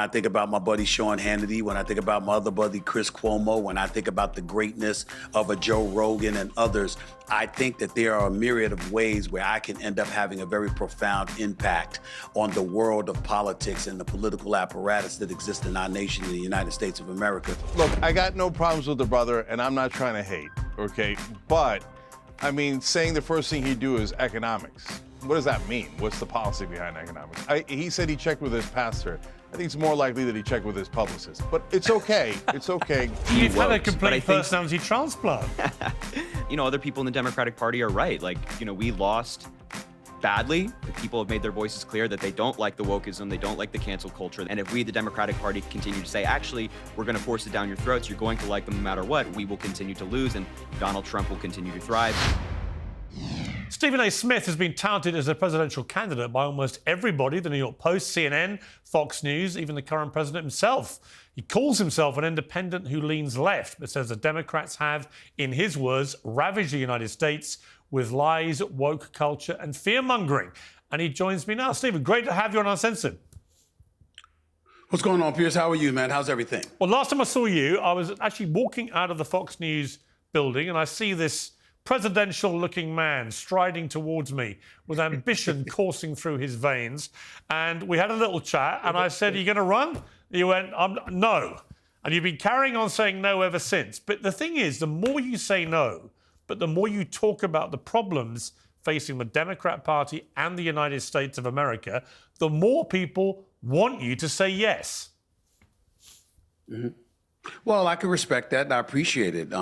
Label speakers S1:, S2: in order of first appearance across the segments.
S1: I think about my buddy Sean Hannity, when I think about my other buddy Chris Cuomo, when I think about the greatness of a Joe Rogan and others, I think that there are a myriad of ways where I can end up having a very profound impact on the world of politics and the political apparatus that exists in our nation, in the United States of America.
S2: Look, I got no problems with the brother, and I'm not trying to hate, okay? But, I mean, saying the first thing he'd do is economics. What does that mean? What's the policy behind economics? He said he checked with his pastor. I think it's more likely that he checked with his publicist. But it's okay. It's okay.
S3: You've had a complete personality transplant.
S4: Other people in the Democratic Party are right. We lost badly. People have made their voices clear that they don't like the wokeism, they don't like the cancel culture. And if we, the Democratic Party, continue to say, actually, we're going to force it down your throats, you're going to like them no matter what, we will continue to lose and Donald Trump will continue to thrive.
S3: Stephen A. Smith has been touted as a presidential candidate by almost everybody, the New York Post, CNN, Fox News, even the current president himself. He calls himself an independent who leans left, but says the Democrats have, in his words, ravaged the United States with lies, woke culture and fear-mongering. And he joins me now. Stephen, great to have you on Uncensored.
S1: What's going on, Piers? How are you, man? How's everything?
S3: Well, last time I saw you, I was actually walking out of the Fox News building and I see this presidential-looking man striding towards me with ambition coursing through his veins. And we had a little chat, and I said, are you going to run? You went, no. And you've been carrying on saying no ever since. But the thing is, the more you say no, but the more you talk about the problems facing the Democrat Party and the United States of America, the more people want you to say yes.
S1: Mm-hmm. Well, I can respect that, and I appreciate it.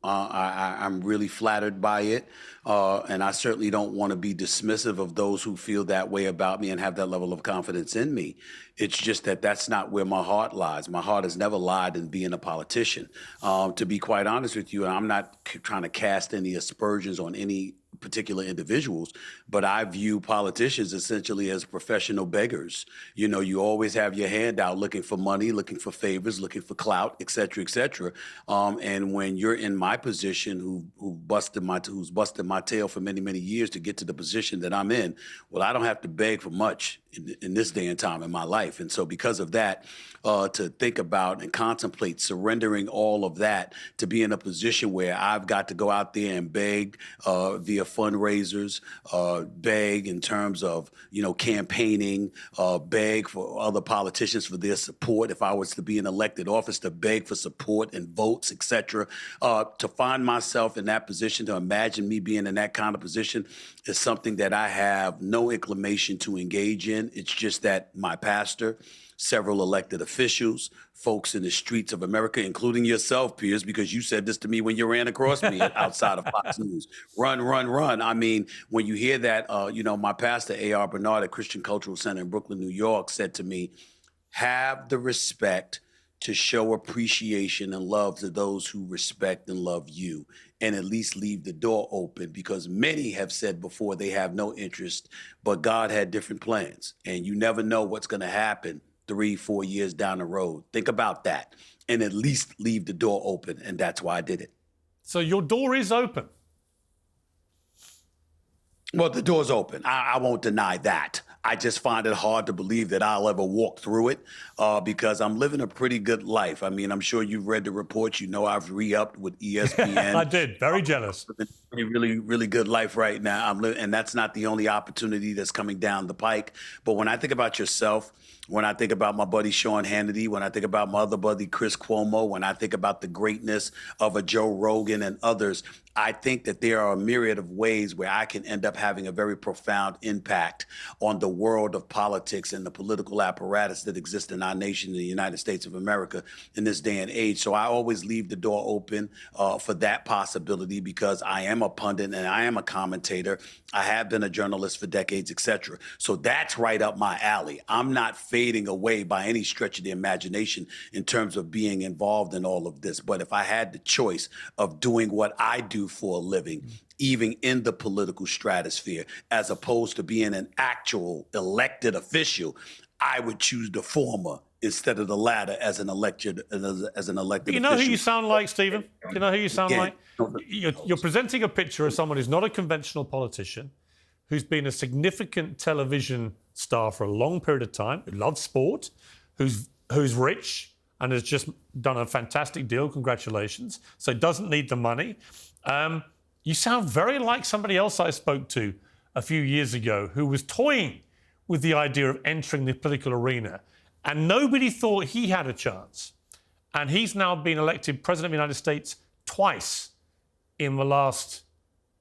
S1: I'm really flattered by it, and I certainly don't want to be dismissive of those who feel that way about me and have that level of confidence in me. It's just that that's not where my heart lies. My heart has never lied in being a politician. To be quite honest with you, I'm not trying to cast any aspersions on any particular individuals, but I view politicians essentially as professional beggars. You always have your hand out looking for money, looking for favors, looking for clout, et cetera, et cetera. And when you're in my position, who's busted my tail for many, many years to get to the position that I'm in, well, I don't have to beg for much in this day and time in my life. And so because of that, to think about and contemplate surrendering all of that to be in a position where I've got to go out there and beg via fundraisers, beg in terms of, campaigning, beg for other politicians for their support. If I was to be in elected office, to beg for support and votes, et cetera, to find myself in that position, to imagine me being in that kind of position is something that I have no inclination to engage in. It's just that my pastor, several elected officials, folks in the streets of America, including yourself, Piers, because you said this to me when you ran across me outside of Fox News. Run, run, run. I mean, when you hear that, my pastor, A.R. Bernard at Christian Cultural Center in Brooklyn, New York, said to me, have the respect to show appreciation and love to those who respect and love you, and at least leave the door open, because many have said before they have no interest, but God had different plans, and you never know what's going to happen 3-4 years down the road. Think about that, and at least leave the door open, and that's why I did it.
S3: So your door is open?
S1: Well, the door's open. I won't deny that. I just find it hard to believe that I'll ever walk through it because I'm living a pretty good life. I mean, I'm sure you've read the reports. I've re-upped with ESPN.
S3: I did. Very jealous.
S1: Really, really good life right now. And that's not the only opportunity that's coming down the pike. But when I think about yourself, when I think about my buddy Sean Hannity, when I think about my other buddy Chris Cuomo, when I think about the greatness of a Joe Rogan and others, I think that there are a myriad of ways where I can end up having a very profound impact on the world of politics and the political apparatus that exists in our nation, in the United States of America, in this day and age. So I always leave the door open for that possibility, because I am a pundit and I am a commentator. I have been a journalist for decades, et cetera. So that's right up my alley. I'm not fading away by any stretch of the imagination in terms of being involved in all of this. But if I had the choice of doing what I do for a living, even in the political stratosphere, as opposed to being an actual elected official, I would choose the former instead of the latter as an elected official.
S3: You know who you sound like, Stephen? You know who you sound like? You're presenting a picture of someone who's not a conventional politician, who's been a significant television star for a long period of time, who loves sport, who's rich and has just done a fantastic deal. Congratulations. So doesn't need the money. You sound very like somebody else I spoke to a few years ago who was toying with the idea of entering the political arena, and nobody thought he had a chance. And he's now been elected president of the United States twice in the last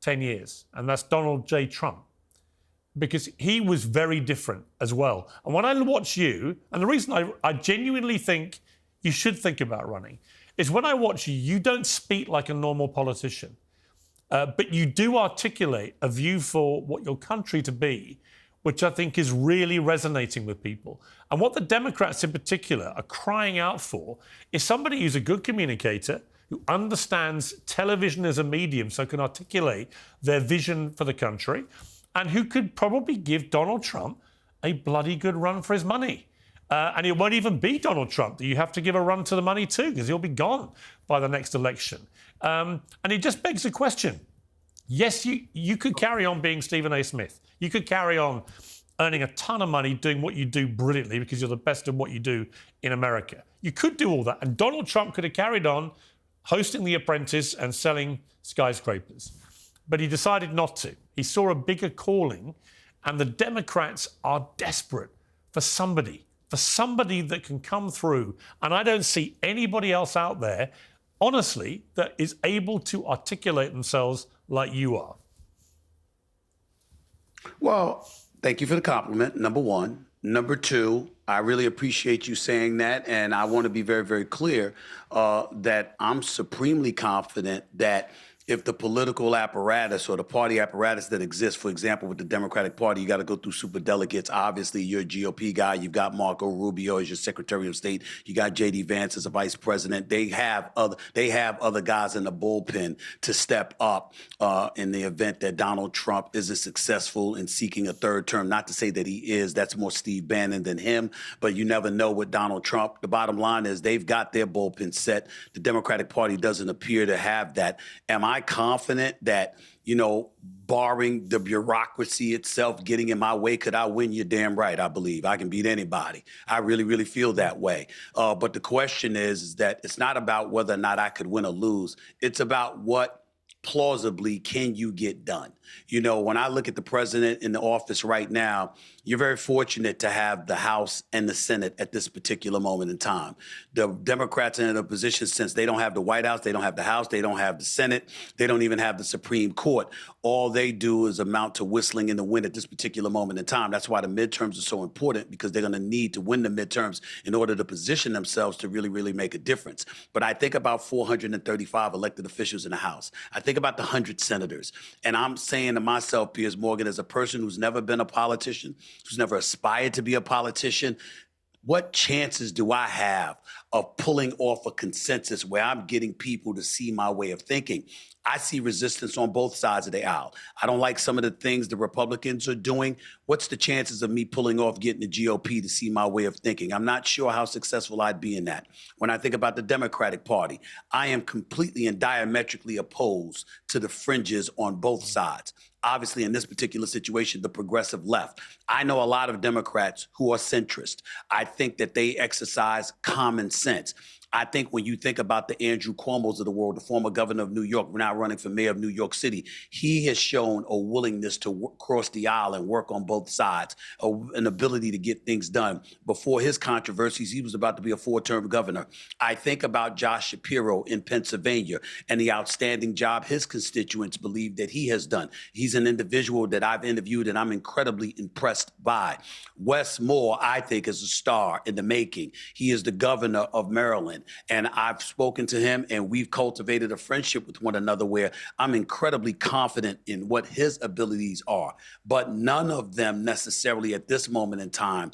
S3: 10 years, and that's Donald J. Trump, because he was very different as well. And when I watch you, and the reason I genuinely think you should think about running is when I watch you, you don't speak like a normal politician, but you do articulate a view for what your country to be, which I think is really resonating with people. And what the Democrats in particular are crying out for is somebody who's a good communicator, who understands television as a medium so can articulate their vision for the country, and who could probably give Donald Trump a bloody good run for his money. And it won't even be Donald Trump that you have to give a run to the money to, because he'll be gone by the next election. And it just begs the question. Yes, you could carry on being Stephen A. Smith. You could carry on earning a ton of money doing what you do brilliantly because you're the best at what you do in America. You could do all that. And Donald Trump could have carried on hosting The Apprentice and selling skyscrapers. But he decided not to. He saw a bigger calling, and the Democrats are desperate for somebody that can come through. And I don't see anybody else out there, honestly, that is able to articulate themselves like you are.
S1: Well, thank you for the compliment, number one. Number two, I really appreciate you saying that, and I want to be very, very clear that I'm supremely confident that if the political apparatus or the party apparatus that exists, for example, with the Democratic Party, you got to go through superdelegates. Obviously, you're a GOP guy. You've got Marco Rubio as your Secretary of State. You got J.D. Vance as a vice president. They have other guys in the bullpen to step up in the event that Donald Trump isn't successful in seeking a third term. Not to say that he is. That's more Steve Bannon than him. But you never know with Donald Trump. The bottom line is they've got their bullpen set. The Democratic Party doesn't appear to have that. Am I confident that, barring the bureaucracy itself getting in my way, could I win? You're damn right. I believe I can beat anybody. I really, really feel that way. But the question is that it's not about whether or not I could win or lose. It's about what plausibly can you get done? When I look at the president in the office right now, you're very fortunate to have the House and the Senate at this particular moment in time. The Democrats are in a position, since they don't have the White House, they don't have the House, they don't have the Senate, they don't even have the Supreme Court. All they do is amount to whistling in the wind at this particular moment in time. That's why the midterms are so important, because they're going to need to win the midterms in order to position themselves to really, really make a difference. But I think about 435 elected officials in the House. I think about the 100 senators. And I'm saying to myself, Piers Morgan, as a person who's never been a politician, who's never aspired to be a politician, what chances do I have of pulling off a consensus where I'm getting people to see my way of thinking? I see resistance on both sides of the aisle. I don't like some of the things the Republicans are doing. What's the chances of me pulling off getting the GOP to see my way of thinking? I'm not sure how successful I'd be in that. When I think about the Democratic Party, I am completely and diametrically opposed to the fringes on both sides. Obviously, in this particular situation, the progressive left. I know a lot of Democrats who are centrist. I think that they exercise common sense. I think when you think about the Andrew Cuomo's of the world, the former governor of New York, now running for mayor of New York City, he has shown a willingness to cross the aisle and work on both sides, an ability to get things done. Before his controversies, he was about to be a 4-term governor. I think about Josh Shapiro in Pennsylvania and the outstanding job his constituents believe that he has done. He's an individual that I've interviewed and I'm incredibly impressed by. Wes Moore, I think, is a star in the making. He is the governor of Maryland. And I've spoken to him and we've cultivated a friendship with one another where I'm incredibly confident in what his abilities are. But none of them necessarily at this moment in time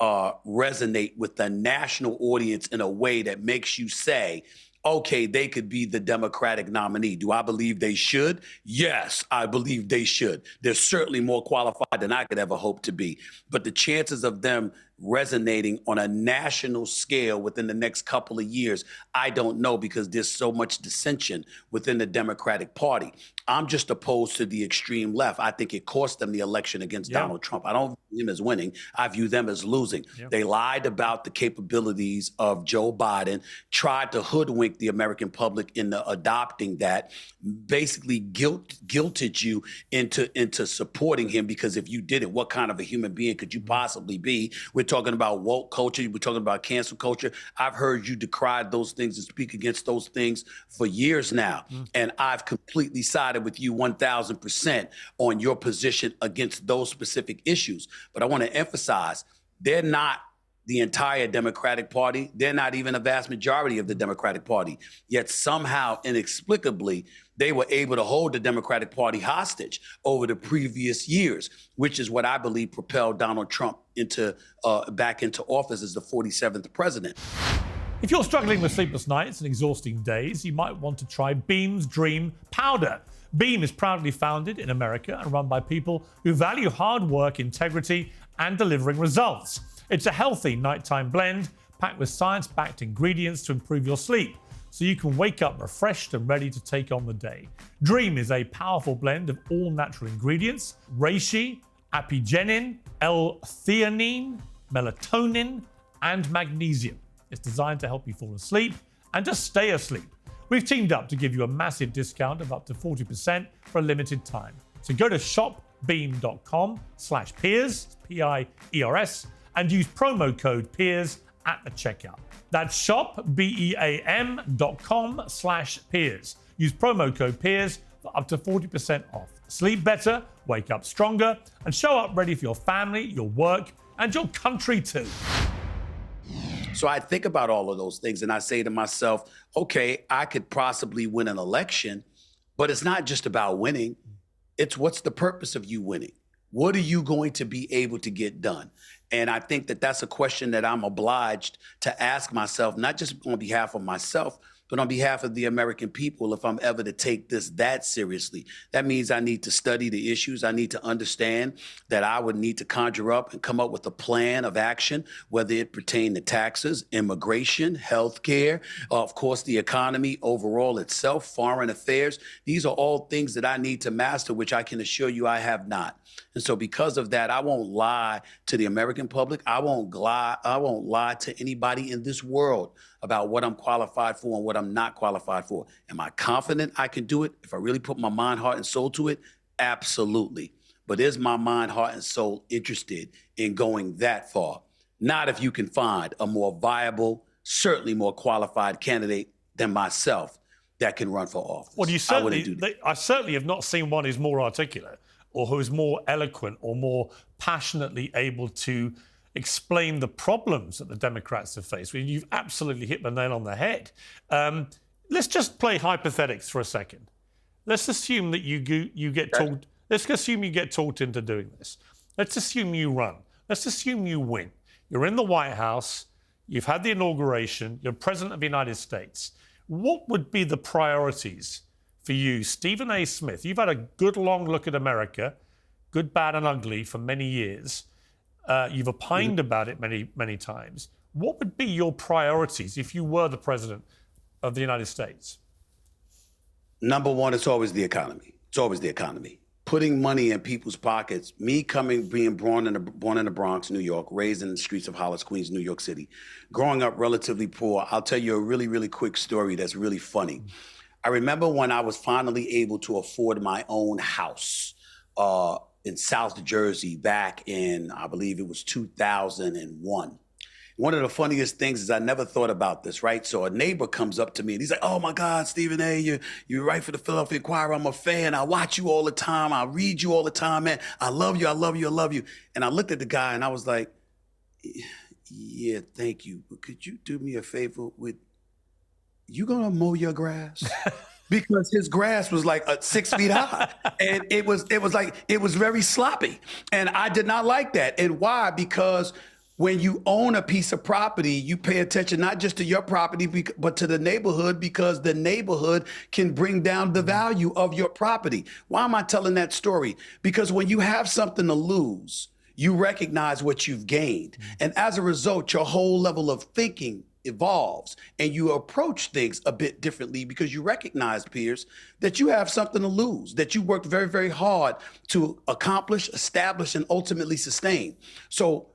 S1: resonate with the national audience in a way that makes you say, okay, they could be the Democratic nominee. Do I believe they should? Yes, I believe they should. They're certainly more qualified than I could ever hope to be. But the chances of them resonating on a national scale within the next couple of years, I don't know, because there's so much dissension within the Democratic Party. I'm just opposed to the extreme left. I think it cost them the election against Donald Trump. I don't view him as winning. I view them as losing. They lied about the capabilities of Joe Biden, tried to hoodwink the American public into adopting that, basically guilted you into supporting him, because if you didn't, what kind of a human being could you possibly be? We're talking about woke culture. We're talking about cancel culture. I've heard you decry those things and speak against those things for years now. And I've completely sided with you 1,000% on your position against those specific issues. But I want to emphasize, they're not the entire Democratic Party. They're not even a vast majority of the Democratic Party. Yet somehow, inexplicably, they were able to hold the Democratic Party hostage over the previous years, which is what I believe propelled Donald Trump back into office as the 47th president.
S3: If you're struggling with sleepless nights and exhausting days, you might want to try Beam's Dream Powder. Beam is proudly founded in America and run by people who value hard work, integrity, and delivering results. It's a healthy nighttime blend packed with science-backed ingredients to improve your sleep, so you can wake up refreshed and ready to take on the day. Dream is a powerful blend of all natural ingredients: reishi, apigenin, L-theanine, melatonin, and magnesium. It's designed to help you fall asleep and to stay asleep. We've teamed up to give you a massive discount of up to 40% for a limited time. So go to shopbeam.com/Piers, P-I-E-R-S, and use promo code Piers at the checkout. That's shopbeam.com/Piers. Use promo code Piers for up to 40% off. Sleep better, wake up stronger, and show up ready for your family, your work, and your country too.
S1: So I think about all of those things and I say to myself, okay, I could possibly win an election, but it's not just about winning. It's what's the purpose of you winning? What are you going to be able to get done? And I think that that's a question that I'm obliged to ask myself, not just on behalf of myself, but on behalf of the American people, if I'm ever to take this that seriously. That means I need to study the issues. I need to understand that I would need to conjure up and come up with a plan of action, whether it pertain to taxes, immigration, healthcare, of course, the economy overall itself, foreign affairs. These are all things that I need to master, which I can assure you I have not. And so because of that, I won't lie to the American public. I won't lie to anybody in this world about what I'm qualified for and what I'm not qualified for. Am I confident I can do it? If I really put my mind, heart, and soul to it, absolutely. But is my mind, heart, and soul interested in going that far? Not if you can find a more viable, certainly more qualified candidate than myself that can run for office.
S3: Well,
S1: I
S3: certainly have not seen one who's more articulate or who is more eloquent or more passionately able to explain the problems that the Democrats have faced. Well, you've absolutely hit the nail on the head. Let's just play hypothetics for a second. Let's assume that you get talked. Let's assume you get talked into doing this. Let's assume you run. Let's assume you win. You're in the White House. You've had the inauguration. You're President of the United States. What would be the priorities for you, Stephen A. Smith? You've had a good long look at America, good, bad, and ugly for many years. You've opined about it many, many times. What would be your priorities if you were the president of the United States?
S1: Number one, it's always the economy. It's always the economy. Putting money in people's pockets. Me being born in the Bronx, New York, raised in the streets of Hollis, Queens, New York City, growing up relatively poor. I'll tell you a really, really quick story that's really funny. I remember when I was finally able to afford my own house in South Jersey back in, I believe it was 2001. One of the funniest things is I never thought about this, right? So a neighbor comes up to me and he's like, "Oh my God, Stephen A., you write for the Philadelphia Inquirer. I'm a fan. I watch you all the time. I read you all the time, man. I love you. I love you. I love you." And I looked at the guy and I was like, "Yeah, thank you. But could you do me a favor you gonna mow your grass?" Because his grass was like 6 feet high, and it was very sloppy, and I did not like that. And why? Because when you own a piece of property, you pay attention not just to your property, but to the neighborhood, because the neighborhood can bring down the value of your property. Why am I telling that story? Because when you have something to lose, you recognize what you've gained. And as a result, your whole level of thinking evolves and you approach things a bit differently because you recognize, Piers, that you have something to lose, that you worked very, very hard to accomplish, establish, and ultimately sustain. So,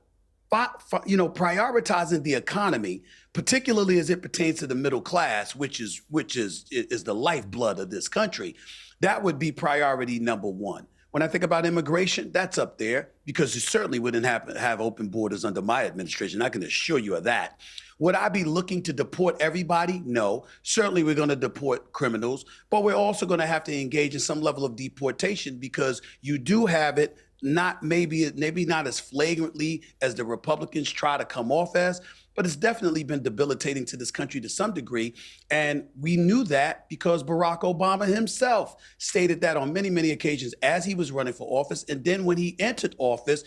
S1: prioritizing the economy, particularly as it pertains to the middle class, which is the lifeblood of this country, that would be priority number one. When I think about immigration, that's up there because you certainly wouldn't have open borders under my administration. I can assure you of that. Would I be looking to deport everybody? No. Certainly we're going to deport criminals, but we're also going to have to engage in some level of deportation because you do have it, maybe not as flagrantly as the Republicans try to come off as, but it's definitely been debilitating to this country to some degree. And we knew that because Barack Obama himself stated that on many, many occasions as he was running for office. And then when he entered office,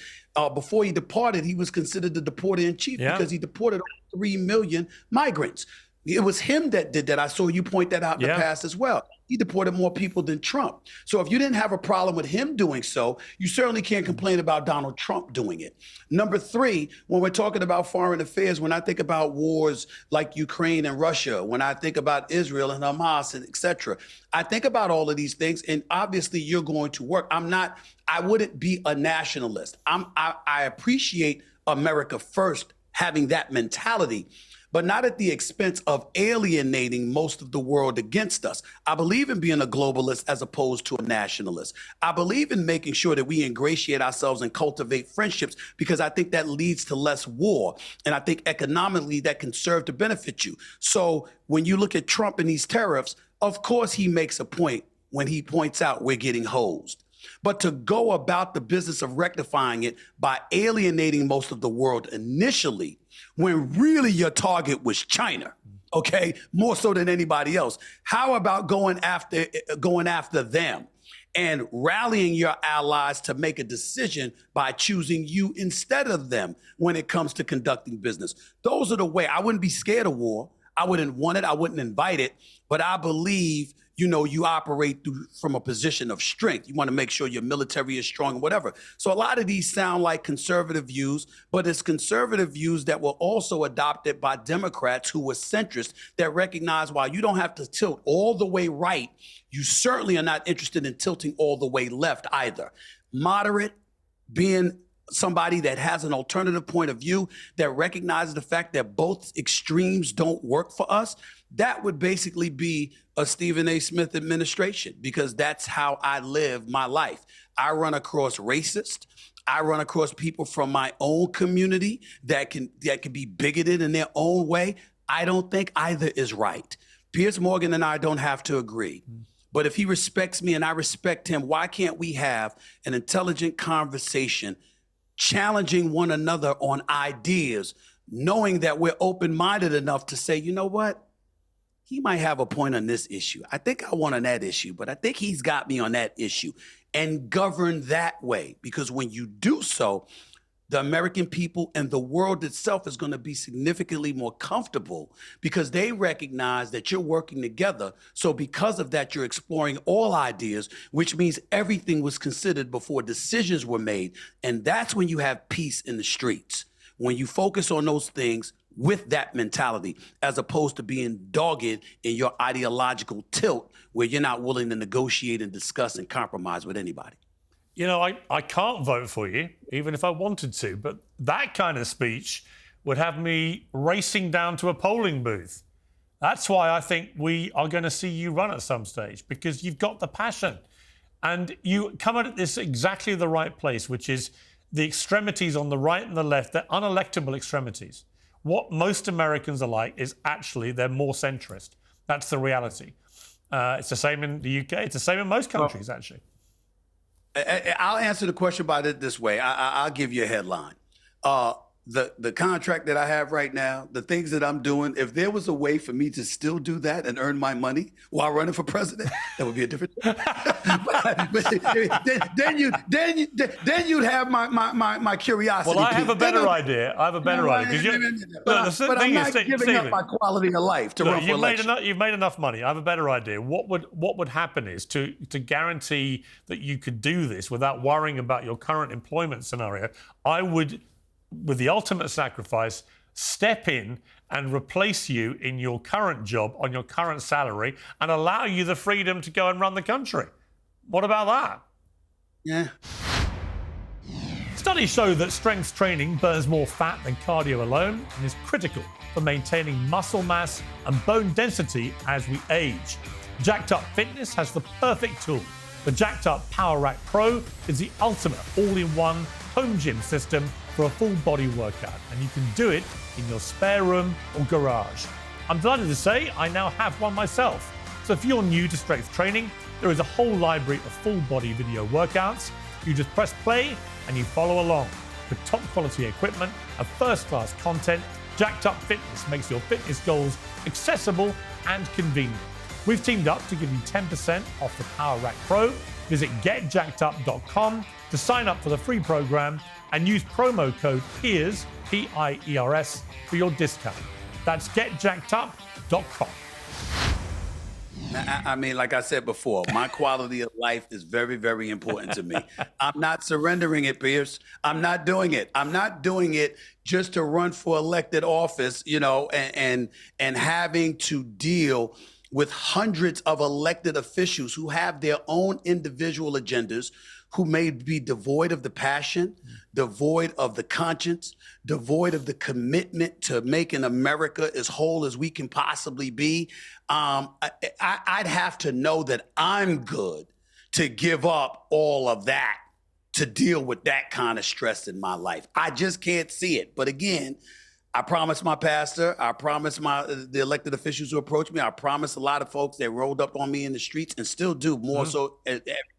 S1: before he departed, he was considered the deporter in chief because he deported 3 million migrants. It was him that did that. I saw you point that out in the past as well. He deported more people than Trump. So if you didn't have a problem with him doing so, you certainly can't complain about Donald Trump doing it. Number three, when we're talking about foreign affairs, when I think about wars like Ukraine and Russia, when I think about Israel and Hamas and et cetera, I think about all of these things. And obviously you're going to work. I wouldn't be a nationalist. I appreciate America first having that mentality, but not at the expense of alienating most of the world against us. I believe in being a globalist as opposed to a nationalist. I believe in making sure that we ingratiate ourselves and cultivate friendships because I think that leads to less war. And I think economically that can serve to benefit you. So when you look at Trump and these tariffs, of course he makes a point when he points out we're getting hosed. But to go about the business of rectifying it by alienating most of the world initially, when really your target was China, okay, more so than anybody else. How about going after them and rallying your allies to make a decision by choosing you instead of them when it comes to conducting business? Those are the way. I wouldn't be scared of war. I wouldn't want it. I wouldn't invite it. But I believe you operate from a position of strength. You want to make sure your military is strong and whatever. So a lot of these sound like conservative views, but it's conservative views that were also adopted by Democrats who were centrist that recognize while you don't have to tilt all the way right, you certainly are not interested in tilting all the way left either. Moderate, being somebody that has an alternative point of view that recognizes the fact that both extremes don't work for us, that would basically be a Stephen A. Smith administration because that's how I live my life. I run across racists. I run across people from my own community that can be bigoted in their own way. I don't think either is right. Piers Morgan and I don't have to agree. But if he respects me and I respect him, why can't we have an intelligent conversation challenging one another on ideas, knowing that we're open-minded enough to say, you know what? He might have a point on this issue. I think I won on that issue, but I think he's got me on that issue, and govern that way. Because when you do so, the American people and the world itself is going to be significantly more comfortable because they recognize that you're working together. So because of that, you're exploring all ideas, which means everything was considered before decisions were made. And that's when you have peace in the streets. When you focus on those things with that mentality, as opposed to being dogged in your ideological tilt where you're not willing to negotiate and discuss and compromise with anybody.
S3: I can't vote for you, even if I wanted to, but that kind of speech would have me racing down to a polling booth. That's why I think we are going to see you run at some stage, because you've got the passion. And you come at this exactly the right place, which is the extremities on the right and the left. They're unelectable extremities. What most Americans are like is actually they're more centrist. That's the reality. It's the same in the UK. It's the same in most countries, actually. I'll
S1: answer the question by this way. I'll give you a headline. the contract that I have right now, the things that I'm doing, if there was a way for me to still do that and earn my money while running for president, that would be a different story. then you'd have my curiosity.
S3: Well, I have a better idea. I have a better idea.
S1: But I'm not giving up my quality of life to run for election.
S3: You've made enough money. I have a better idea. What would happen is to guarantee that you could do this without worrying about your current employment scenario, I would, with the ultimate sacrifice, step in and replace you in your current job on your current salary and allow you the freedom to go and run the country. What about that?
S1: Yeah.
S3: Studies show that strength training burns more fat than cardio alone and is critical for maintaining muscle mass and bone density as we age. Jacked Up Fitness has the perfect tool. The Jacked Up Power Rack Pro is the ultimate all-in-one home gym system for a full body workout, and you can do it in your spare room or garage. I'm delighted to say I now have one myself. So if you're new to strength training, there is a whole library of full body video workouts. You just press play and you follow along. With top quality equipment and first class content, Jacked Up Fitness makes your fitness goals accessible and convenient. We've teamed up to give you 10% off the Power Rack Pro. Visit getjackedup.com to sign up for the free program and use promo code PIERS, P-I-E-R-S, for your discount. That's getjackedup.com.
S1: I mean, like I said before, my quality of life is very, very important to me. I'm not surrendering it, Piers. I'm not doing it. I'm not doing it just to run for elected office, and having to deal with hundreds of elected officials who have their own individual agendas, who may be devoid of the passion, devoid of the conscience, devoid of the commitment to making America as whole as we can possibly be. I'd have to know that I'm good to give up all of that to deal with that kind of stress in my life. I just can't see it. But again, I promised my pastor, I promised the elected officials who approached me, I promised a lot of folks that rolled up on me in the streets and still do more so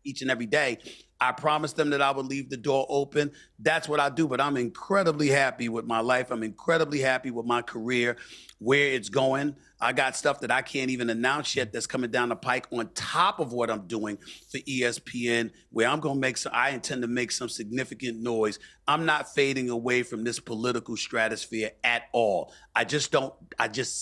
S1: each and every day. I promised them that I would leave the door open. That's what I do. But I'm incredibly happy with my life. I'm incredibly happy with my career, where it's going. I got stuff that I can't even announce yet that's coming down the pike on top of what I'm doing for ESPN, where I intend to make some significant noise. I'm not fading away from this political stratosphere at all. I just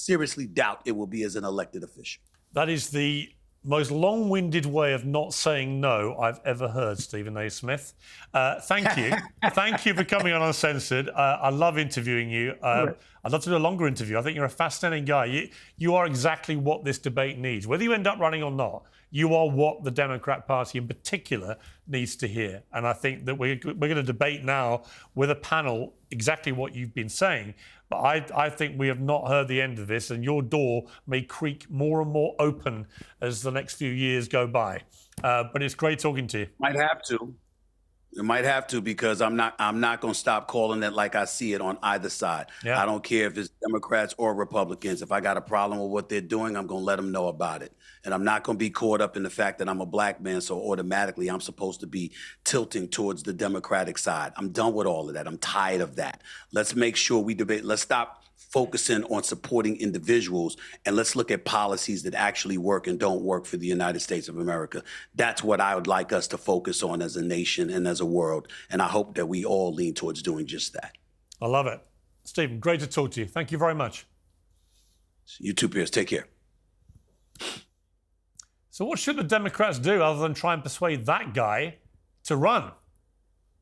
S1: seriously doubt it will be as an elected official.
S3: That is the most long-winded way of not saying no I've ever heard, Stephen A. Smith. Thank you. Thank you for coming on Uncensored. I love interviewing you. I'd love to do a longer interview. I think you're a fascinating guy. You are exactly what this debate needs. Whether you end up running or not, you are what the Democrat Party in particular needs to hear. And I think that we're going to debate now with a panel exactly what you've been saying. But I think we have not heard the end of this, and your door may creak more and more open as the next few years go by. But it's great talking to you.
S1: Might have to. It might have to, because I'm not going to stop calling it like I see it on either side. Yeah. I don't care if it's Democrats or Republicans. If I got a problem with what they're doing, I'm going to let them know about it. And I'm not going to be caught up in the fact that I'm a black man, so automatically I'm supposed to be tilting towards the Democratic side. I'm done with all of that. I'm tired of that. Let's make sure we debate. Let's stop focusing on supporting individuals, and let's look at policies that actually work and don't work for the United States of America. That's what I would like us to focus on as a nation and as a world. And I hope that we all lean towards doing just that.
S3: I love it. Stephen, great to talk to you. Thank you very much.
S1: You too, Piers. Take care.
S3: So what should the Democrats do other than try and persuade that guy to run?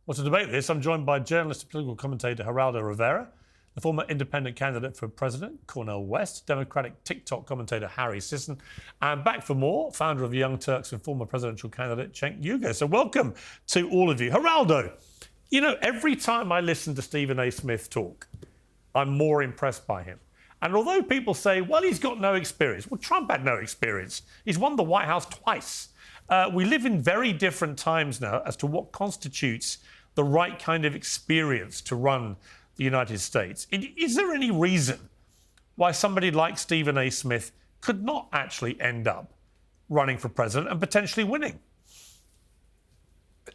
S3: Well, to debate this, I'm joined by journalist and political commentator Geraldo Rivera, the former independent candidate for president, Cornel West, Democratic TikTok commentator Harry Sisson, and back for more, founder of the Young Turks and former presidential candidate Cenk. So welcome to all of you. Geraldo, every time I listen to Stephen A. Smith talk, I'm more impressed by him. And although people say, well, he's got no experience. Well, Trump had no experience. He's won the White House twice. We live in very different times now as to what constitutes the right kind of experience to run the United States. Is there any reason why somebody like Stephen A. Smith could not actually end up running for president and potentially winning?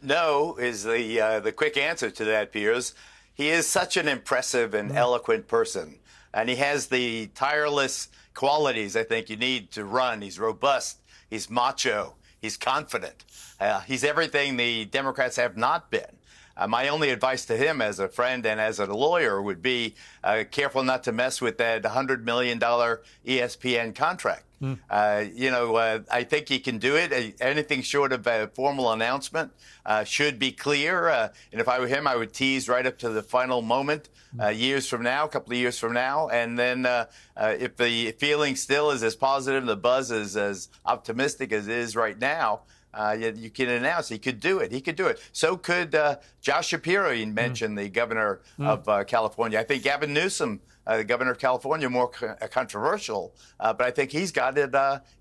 S5: No is the quick answer to that, Piers. he is such an impressive and eloquent person. And he has the tireless qualities I think you need to run. He's robust. He's macho. He's confident. He's everything the Democrats have not been. My only advice to him as a friend and as a lawyer would be careful not to mess with that $100 million ESPN contract. I think he can do it. Anything short of a formal announcement should be clear. And if I were him, I would tease right up to the final moment, years from now, a couple of years from now. And then if the feeling still is as positive, the buzz is as optimistic as it is right now, you can announce he could do it. He could do it. So could Josh Shapiro. You mentioned the governor of California. I think Gavin Newsom, the governor of California, more controversial, but I think he's got it.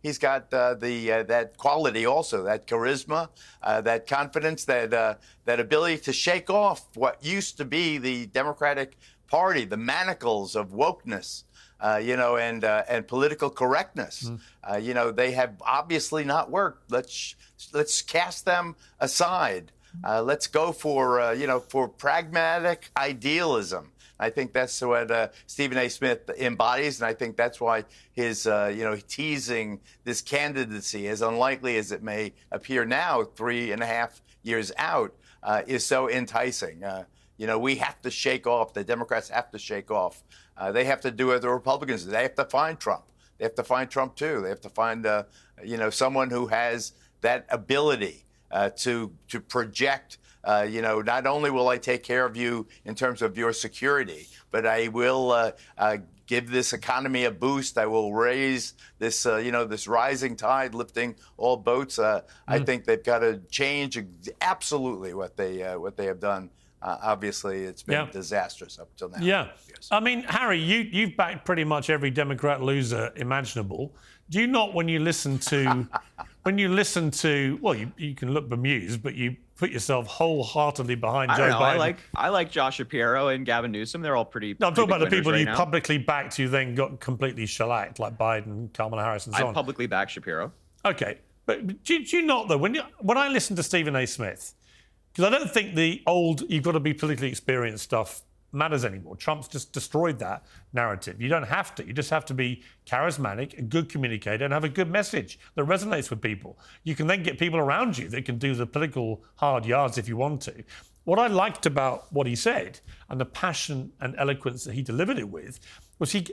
S5: He's got that quality also, that charisma, that confidence, that ability to shake off what used to be the Democratic Party, the manacles of wokeness. And political correctness. They have obviously not worked. Let's cast them aside. Let's go for pragmatic idealism. I think that's what Stephen A. Smith embodies, and I think that's why his teasing this candidacy, as unlikely as it may appear now, 3.5 years out, is so enticing. We have to shake off. The Democrats have to shake off. They have to do what the Republicans do. They have to find Trump. They have to find Trump too. They have to find someone who has that ability to project. Not only will I take care of you in terms of your security, but I will give this economy a boost. I will raise this, this rising tide, lifting all boats. I think they've got to change absolutely what they have done. Obviously, it's been disastrous up till now.
S3: Yeah. I mean, Harry, you've backed pretty much every Democrat loser imaginable. Do you not, when you listen to, well, you can look bemused, but you put yourself wholeheartedly behind Joe Biden?
S4: I like Josh Shapiro and Gavin Newsom. They're all pretty.
S3: No, I'm talking about the people
S4: right
S3: you
S4: now.
S3: publicly backed who then got completely shellacked, like Biden, Kamala Harris, and so on.
S4: I publicly backed Shapiro.
S3: Okay. But do you not, though, when I listen to Stephen A. Smith, because I don't think the old, you've got to be politically experienced stuff matters anymore. Trump's just destroyed that narrative. You don't have to. You just have to be charismatic, a good communicator, and have a good message that resonates with people. You can then get people around you that can do the political hard yards if you want to. What I liked about what he said and the passion and eloquence that he delivered it with was he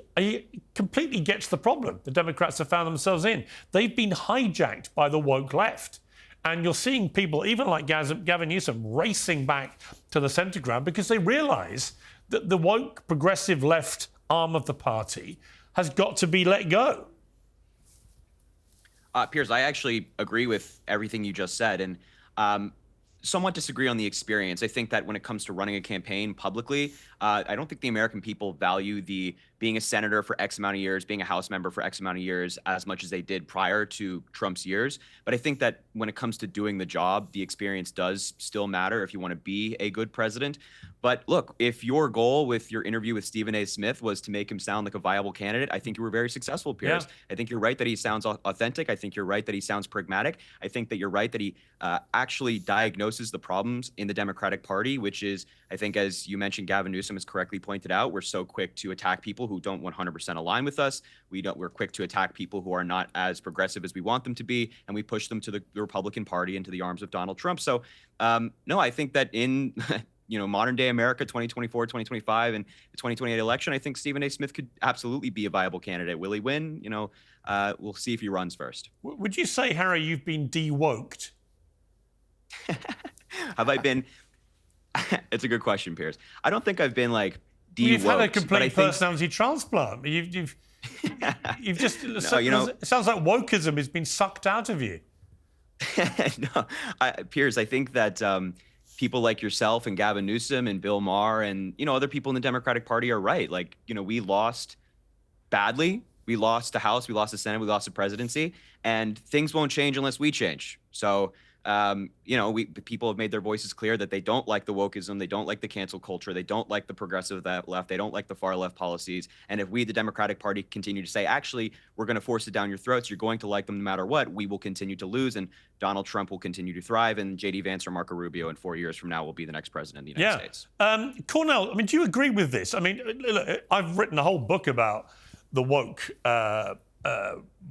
S3: completely gets the problem the Democrats have found themselves in. They've been hijacked by the woke left. And you're seeing people, even like Gavin Newsom, racing back to the centre ground because they realise that the woke progressive left arm of the party has got to be let go.
S4: Piers, I actually agree with everything you just said, and somewhat disagree on the experience. I think that when it comes to running a campaign publicly, I don't think the American people value the being a senator for X amount of years, being a House member for X amount of years as much as they did prior to Trump's years. But I think that when it comes to doing the job, the experience does still matter if you want to be a good president. But look, if your goal with your interview with Stephen A. Smith was to make him sound like a viable candidate, I think you were very successful, Piers.
S3: Yeah.
S4: I think you're right that he sounds authentic. I think you're right that he sounds pragmatic. I think that you're right that he actually diagnoses the problems in the Democratic Party, which is, I think, as you mentioned, Gavin Newsom has correctly pointed out, we're so quick to attack people who don't 100% align with us. We're quick to attack people who are not as progressive as we want them to be, and we push them to the Republican Party into the arms of Donald Trump. So, no, I think that in modern day America, 2024, 2025, and the 2028 election, I think Stephen A. Smith could absolutely be a viable candidate. Will he win? We'll see if he runs first.
S3: Would you say, Harry, you've been de-woked?
S4: Have I been? It's a good question, Piers. I don't think I've been like de-woked.
S3: You've had a complete personality transplant. You've just. It sounds like wokeism has been sucked out of you.
S4: No, Piers, I think that people like yourself and Gavin Newsom and Bill Maher and other people in the Democratic Party are right. Like, we lost badly. We lost the House, we lost the Senate, we lost the presidency, and things won't change unless we change. So people have made their voices clear that they don't like the wokeism, they don't like the cancel culture, they don't like the progressive left, they don't like the far left policies. And if we, the Democratic Party, continue to say, actually, we're going to force it down your throats, you're going to like them no matter what, we will continue to lose, and Donald Trump will continue to thrive, and J.D. Vance or Marco Rubio in 4 years from now will be the next president of the United States.
S3: Cornel, I mean, do you agree with this? I mean, look, I've written a whole book about the woke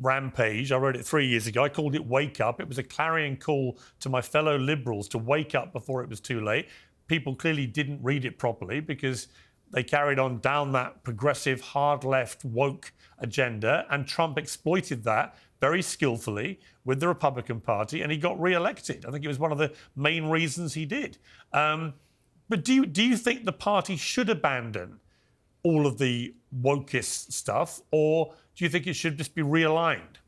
S3: rampage. I wrote it 3 years ago. I called it Wake Up. It was a clarion call to my fellow liberals to wake up before it was too late. People clearly didn't read it properly because they carried on down that progressive, hard left, woke agenda, and Trump exploited that very skillfully with the Republican Party, and he got re-elected. I think it was one of the main reasons he did. But do you think the party should abandon all of the wokist stuff, or do you think it should just be realigned?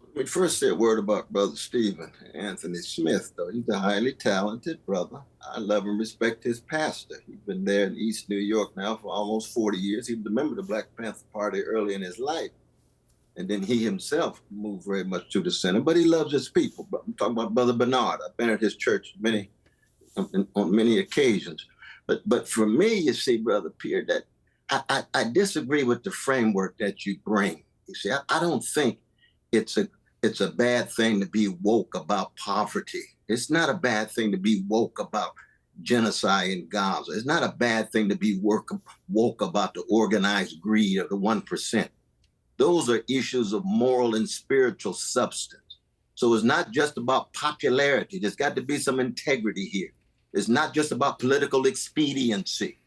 S6: Let me first say a word about Brother Stephen Anthony Smith, though. He's a highly talented brother. I love and respect his pastor. He's been there in East New York now for almost 40 years. He was a member of the Black Panther Party early in his life. And then he himself moved very much to the center, but he loves his people. I'm talking about Brother Bernard. I've been at his church on many occasions. But for me, you see, Brother Pierre, that I disagree with the framework that you bring. You see, I don't think it's a bad thing to be woke about poverty. It's not a bad thing to be woke about genocide in Gaza. It's not a bad thing to be woke about the organized greed of the 1%. Those are issues of moral and spiritual substance. So it's not just about popularity. There's got to be some integrity here. It's not just about political expediency.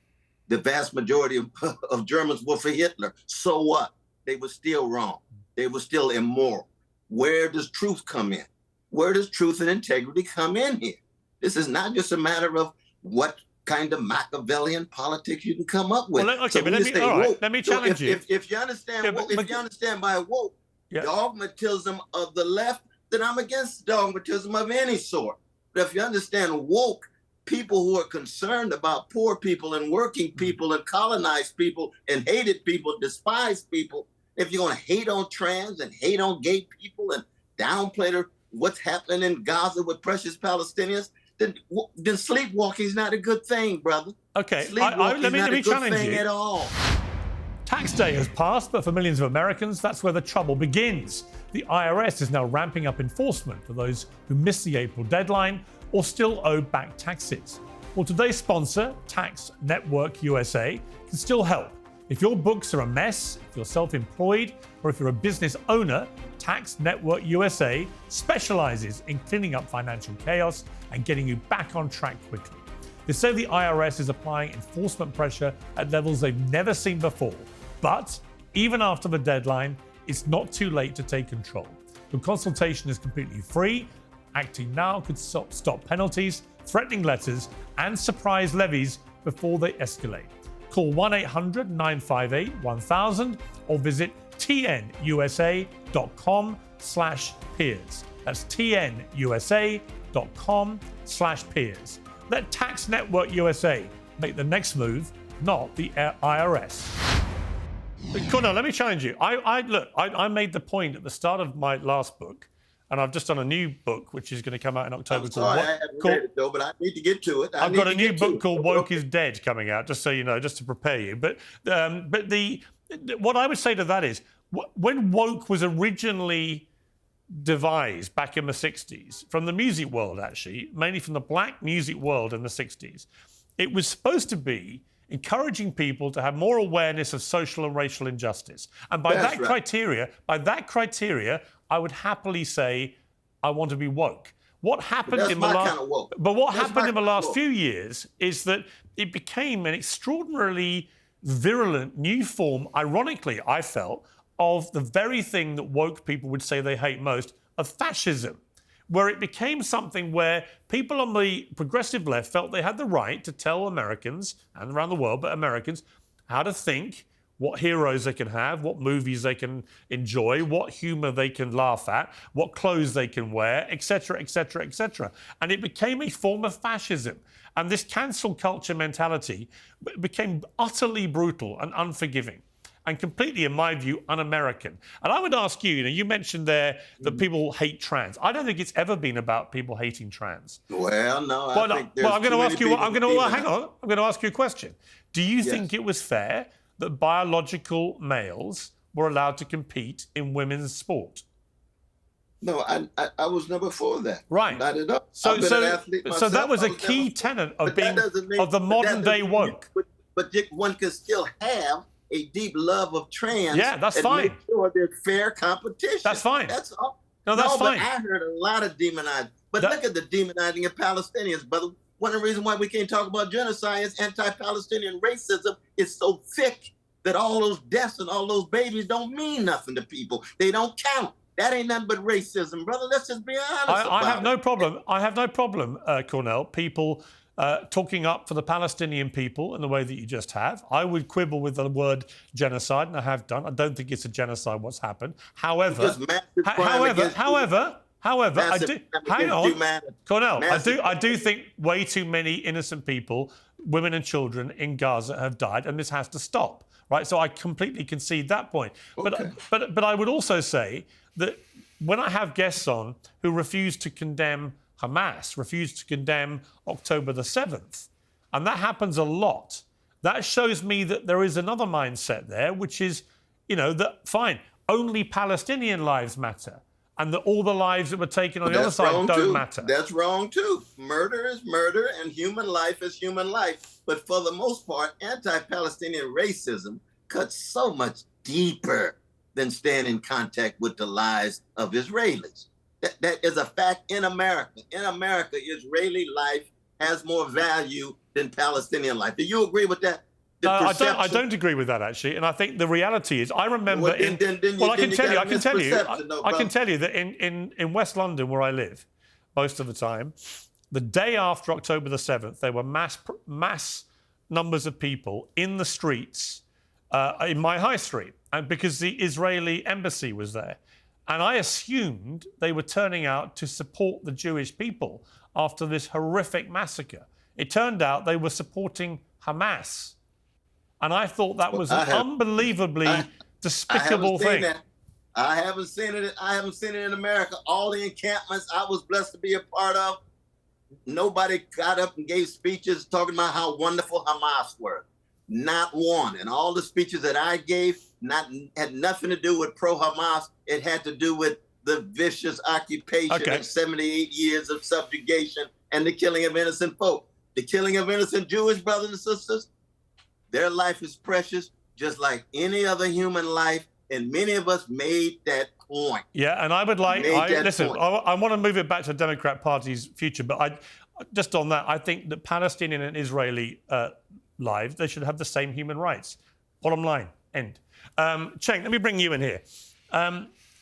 S6: The vast majority of Germans were for Hitler. So what? They were still wrong. They were still immoral. Where does truth come in? Where does truth and integrity come in here? This is not just a matter of what kind of Machiavellian politics you can come up with.
S3: Well, okay, but let me challenge you.
S6: If you understand if you understand by woke dogmatism of the left, then I'm against dogmatism of any sort. But if you understand woke, people who are concerned about poor people and working people and colonized people and hated people, despised people, if you're going to hate on trans and hate on gay people and downplay what's happening in Gaza with precious Palestinians, then sleepwalking is not a good thing, brother.
S3: Okay, let me challenge you.
S6: At all.
S3: Tax day has passed, but for millions of Americans, that's where the trouble begins. The IRS is now ramping up enforcement for those who missed the April deadline or still owe back taxes. Well, today's sponsor, Tax Network USA, can still help. If your books are a mess, if you're self-employed, or if you're a business owner, Tax Network USA specializes in cleaning up financial chaos and getting you back on track quickly. They say the IRS is applying enforcement pressure at levels they've never seen before. But even after the deadline, it's not too late to take control. The consultation is completely free. Acting now could stop penalties, threatening letters, and surprise levies before they escalate. Call 1-800-958-1000 or visit tnusa.com/peers. That's tnusa.com/peers. Let Tax Network USA make the next move, not the IRS. Cornel, let me challenge you. I made the point at the start of my last book, and I've just done a new book, which is going to come out in October.
S6: I'm sorry, I haven't read it, though, but I need to get to it.
S3: I've got a new book called Woke is Dead coming out, just so you know, just to prepare you. But what I would say to that is, when woke was originally devised back in the 60s, from the music world, actually, mainly from the black music world in the 60s, it was supposed to be encouraging people to have more awareness of social and racial injustice. And by that criteria, I would happily say, I want to be woke. What happened in the last few years is that it became an extraordinarily virulent new form, ironically, I felt, of the very thing that woke people would say they hate most, of fascism, where it became something where people on the progressive left felt they had the right to tell Americans, and around the world, but Americans, how to think, what heroes they can have, what movies they can enjoy, what humor they can laugh at, what clothes they can wear, etc., etc., etc. And it became a form of fascism. And this cancel culture mentality became utterly brutal and unforgiving. and completely, in my view, un-American. And I would ask you, you mentioned there that people hate trans. I don't think it's ever been about people hating trans.
S6: Well, no,
S3: Well,
S6: I think there's
S3: I'm going to ask you. Hang on. I'm going to ask you a question. Do you
S6: Yes.
S3: think it was fair that biological males were allowed to compete in women's sport?
S6: No, I was never for that.
S3: Right.
S6: Not at all.
S3: So,
S6: I've been an athlete
S3: so that
S6: myself.
S3: was
S6: I
S3: a
S6: never
S3: key
S6: for-
S3: tenet
S6: but
S3: of
S6: that
S3: being
S6: doesn't mean-
S3: of the
S6: but that
S3: modern day
S6: doesn't mean-
S3: woke.
S6: But one can still have a deep love of trans.
S3: Yeah, that's
S6: and
S3: fine.
S6: Make sure there's fair competition.
S3: That's fine.
S6: That's all.
S3: No, that's
S6: but
S3: fine.
S6: I heard a lot of demonizing. But look at the demonizing of Palestinians, brother. One of the reasons why we can't talk about genocide is anti-Palestinian racism is so thick that all those deaths and all those babies don't mean nothing to people. They don't count. That ain't nothing but racism, brother. Let's just be honest about
S3: I have
S6: it.
S3: no problem. I have no problem, Cornel, people talking up for the Palestinian people in the way that you just have. I would quibble with the word genocide, and I have done. I don't think it's a genocide what's happened. However,
S6: Just massive crime against
S3: however, I
S6: massive
S3: do.
S6: crime
S3: Hang
S6: against
S3: on,
S6: humanity.
S3: Cornel.
S6: Massive
S3: I do think way too many innocent people, women and children in Gaza have died, and this has to stop. Right. So I completely concede that point.
S6: Okay.
S3: But I would also say that when I have guests on who refuse to condemn Hamas, refuse to condemn October the 7th, and that happens a lot, that shows me that there is another mindset there, which is, that fine, only Palestinian lives matter, and that all the lives that were taken on the other side don't matter.
S6: That's wrong too. Murder is murder and human life is human life. But for the most part, anti-Palestinian racism cuts so much deeper than staying in contact with the lives of Israelis. That is a fact in America. In America, Israeli life has more value than Palestinian life. Do you agree with that?
S3: I don't agree with that, actually. And I think the reality is, I remember...
S6: I can tell
S3: you that in West London, where I live, most of the time, the day after October the 7th, there were mass numbers of people in the streets in my high street, and because the Israeli embassy was there. And I assumed they were turning out to support the Jewish people after this horrific massacre. It turned out they were supporting Hamas. And I thought that was an unbelievably despicable thing.
S6: I haven't seen it. I haven't seen it in America. All the encampments I was blessed to be a part of, nobody got up and gave speeches talking about how wonderful Hamas were. Not one. And all the speeches that I gave had nothing to do with pro-Hamas. It had to do with the vicious occupation and 78 years of subjugation and the killing of innocent folk. The killing of innocent Jewish brothers and sisters, their life is precious, just like any other human life. And many of us made that point.
S3: Yeah, and I would like... I want to move it back to the Democrat Party's future, but just on that, I think that Palestinian and Israeli lives, they should have the same human rights. Bottom line, end. Cenk, let me bring you in here.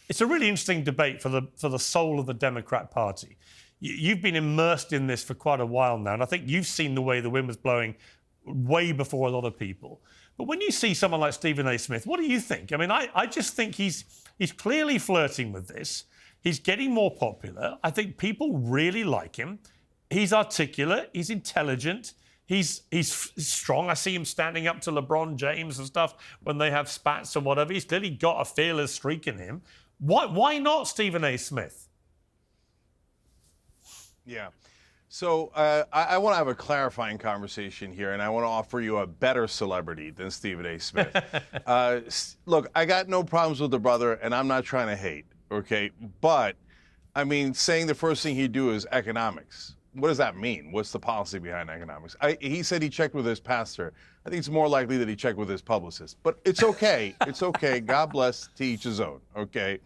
S3: It's a really interesting debate for the soul of the Democrat Party. You've been immersed in this for quite a while now, and I think you've seen the way the wind was blowing way before a lot of people. But when you see someone like Stephen A. Smith, what do you think? I mean, I just think he's clearly flirting with this. He's getting more popular. I think people really like him. He's articulate. He's intelligent. He's strong. I see him standing up to LeBron James and stuff when they have spats or whatever. He's clearly got a fearless streak in him. Why not Stephen A. Smith?
S2: Yeah. So I want to have a clarifying conversation here, and I want to offer you a better celebrity than Stephen A. Smith. Look, I got no problems with the brother, and I'm not trying to hate, okay? But, I mean, saying the first thing he'd do is economics. What does that mean? What's the policy behind economics? He said he checked with his pastor. I think it's more likely that he checked with his publicist. But it's okay. It's okay. God bless, to each his own, okay?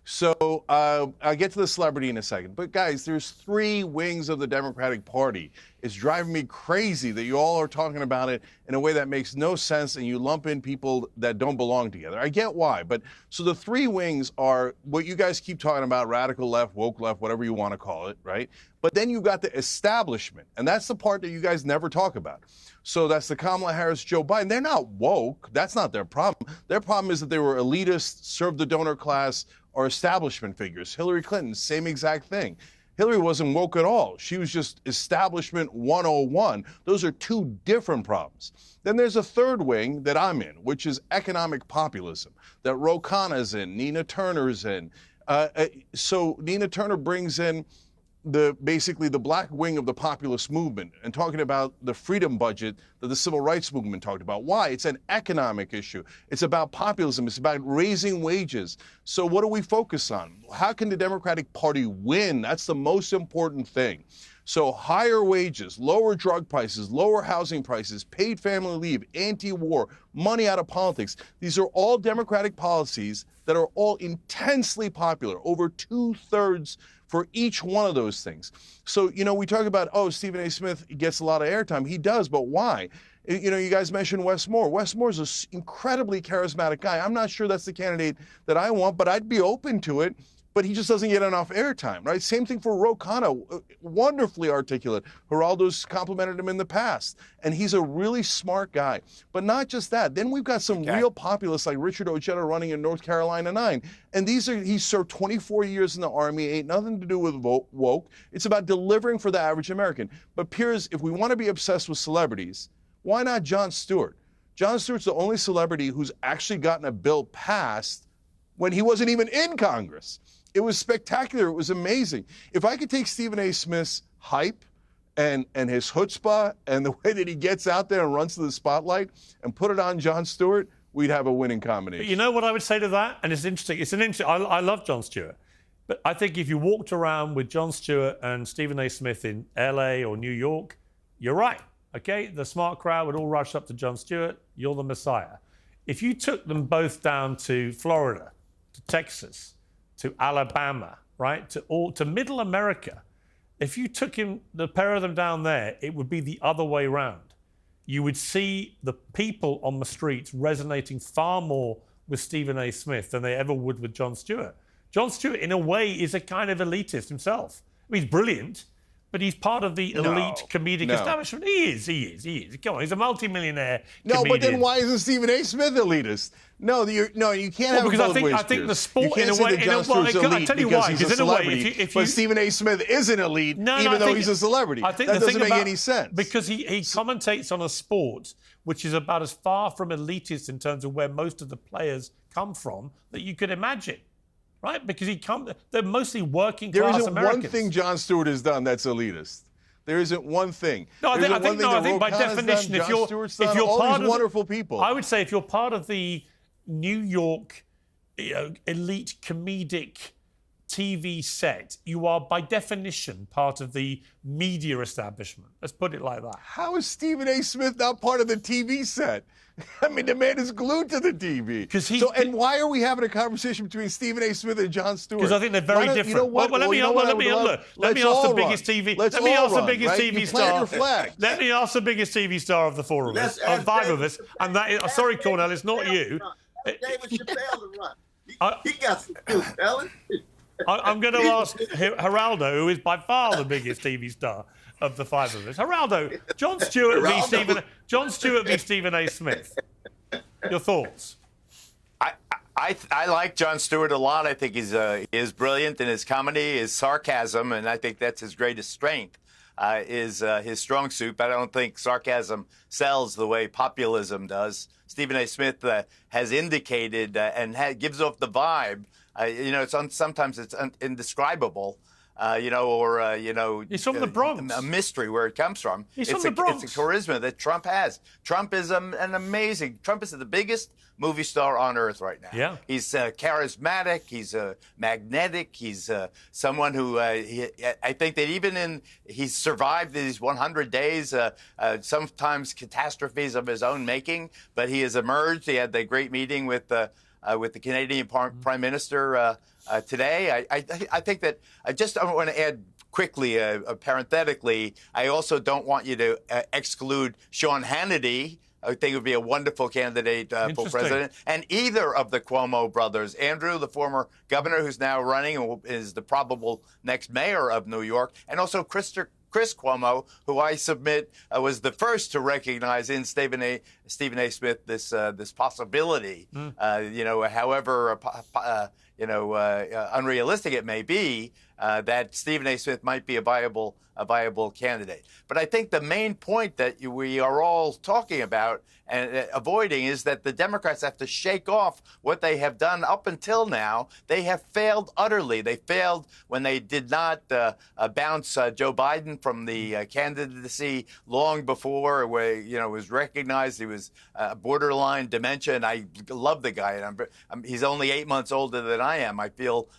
S2: So I'll get to the celebrity in a second. But, guys, there's three wings of the Democratic Party. It's driving me crazy that you all are talking about it in a way that makes no sense, and you lump in people that don't belong together. I get why. But so the three wings are what you guys keep talking about, radical left, woke left, whatever you want to call it, right? But then you got the establishment, and that's the part that you guys never talk about. So that's the Kamala Harris, Joe Biden. They're not woke. That's not their problem. Their problem is that they were elitist, served the donor class, or establishment figures. Hillary Clinton, same exact thing. Hillary wasn't woke at all. She was just establishment 101. Those are two different problems. Then there's a third wing that I'm in, which is economic populism, that Ro Khanna's in, Nina Turner's in. So Nina Turner brings in basically the black wing of the populist movement and talking about the freedom budget that the civil rights movement talked about. Why? It's an economic issue. It's about populism. It's about raising wages. So what do we focus on? How can the Democratic Party win? That's the most important thing. So higher wages, lower drug prices, lower housing prices, paid family leave, anti-war, money out of politics. These are all Democratic policies that are all intensely popular, over 2/3 for each one of those things. So, we talk about, Stephen A. Smith gets a lot of airtime. He does, but why? You guys mentioned Wes Moore. Wes Moore's an incredibly charismatic guy. I'm not sure that's the candidate that I want, but I'd be open to it. But he just doesn't get enough airtime, right? Same thing for Ro Khanna, wonderfully articulate. Geraldo's complimented him in the past, and he's a really smart guy. But not just that. Then we've got some real populists like Richard Ojeda running in North Carolina 9. And he served 24 years in the Army, ain't nothing to do with woke. It's about delivering for the average American. But Piers, if we want to be obsessed with celebrities, why not Jon Stewart? Jon Stewart's the only celebrity who's actually gotten a bill passed when he wasn't even in Congress. It was spectacular. It was amazing. If I could take Stephen A. Smith's hype and his chutzpah and the way that he gets out there and runs to the spotlight and put it on Jon Stewart, we'd have a winning combination.
S3: But you know what I would say to that? And it's interesting. I love Jon Stewart. But I think if you walked around with Jon Stewart and Stephen A. Smith in LA or New York, you're right. Okay? The smart crowd would all rush up to Jon Stewart. You're the Messiah. If you took them both down to Florida, to Texas, to Alabama, right, to Middle America, if you took the pair of them down there, it would be the other way round. You would see the people on the streets resonating far more with Stephen A. Smith than they ever would with Jon Stewart. Jon Stewart, in a way, is a kind of elitist himself. I mean, he's brilliant, but he's part of the elite comedic establishment. He is. Come on, he's a multimillionaire comedian.
S2: But then why isn't Stephen A. Smith elitist? No, you can't have
S3: because
S2: both ways.
S3: I think the sport,
S2: you can't
S3: in a way,
S2: say that Jon Stewart's elite
S3: tell you
S2: because
S3: why,
S2: he's a
S3: in a
S2: celebrity,
S3: way, if
S2: but Stephen A. Smith isn't elite, even though he's a celebrity.
S3: I think
S2: that
S3: the
S2: doesn't
S3: thing
S2: make any sense.
S3: Because he commentates on a sport which is about as far from elitist in terms of where most of the players come from that you could imagine. Right? Because they're mostly working class Americans.
S2: There isn't one thing Jon Stewart has done that's elitist. There isn't one thing.
S3: No, I think by definition, if you're part of
S2: wonderful people,
S3: I would say if you're part of the New York elite comedic TV set, you are by definition part of the media establishment. Let's put it like that.
S2: How is Stephen A. Smith not part of the TV set? I mean, the man is glued to the TV. And why are we having a conversation between Stephen A. Smith and Jon Stewart?
S3: Because I think they're very different.
S2: You know what?
S3: Let me ask the biggest TV star. Let me ask the biggest TV star of the four of us, of five of us, and that is. Sorry, Cornel, it's not you.
S6: David Chappelle to run. He got some good, Ellen.
S3: I'm going to ask Geraldo, who is by far the biggest TV star of the five of us. Geraldo, Jon Stewart v. Stephen A. Smith. Your thoughts?
S5: I like Jon Stewart a lot. I think he is brilliant in his comedy, his sarcasm, and I think that's his greatest strength, is his strong suit. But I don't think sarcasm sells the way populism does. Stephen A. Smith has indicated and gives off the vibe. Sometimes it's indescribable.
S3: He's from the Bronx.
S5: A mystery where it comes from.
S3: He's from the Bronx.
S5: It's a charisma that Trump has. Trump is Trump is the biggest movie star on earth right now.
S3: Yeah.
S5: He's charismatic. He's magnetic. He's someone who I think that he's survived these 100 days, sometimes catastrophes of his own making, but he has emerged. He had the great meeting with the Canadian Prime Minister today. I think that I want to add quickly, parenthetically, I also don't want you to exclude Sean Hannity. I think it would be a wonderful candidate for president. And either of the Cuomo brothers, Andrew, the former governor who's now running and is the probable next mayor of New York, and also Chris Cuomo, who I submit was the first to recognize in Stephen A. Stephen A. Smith this possibility, however unrealistic it may be, that Stephen A. Smith might be a viable candidate. But I think the main point that we are all talking about and avoiding is that the Democrats have to shake off what they have done up until now. They have failed utterly. They failed when they did not bounce Joe Biden from the candidacy long before, where it was recognized he was borderline dementia. And I love the guy, and he's only 8 months older than I am. I feel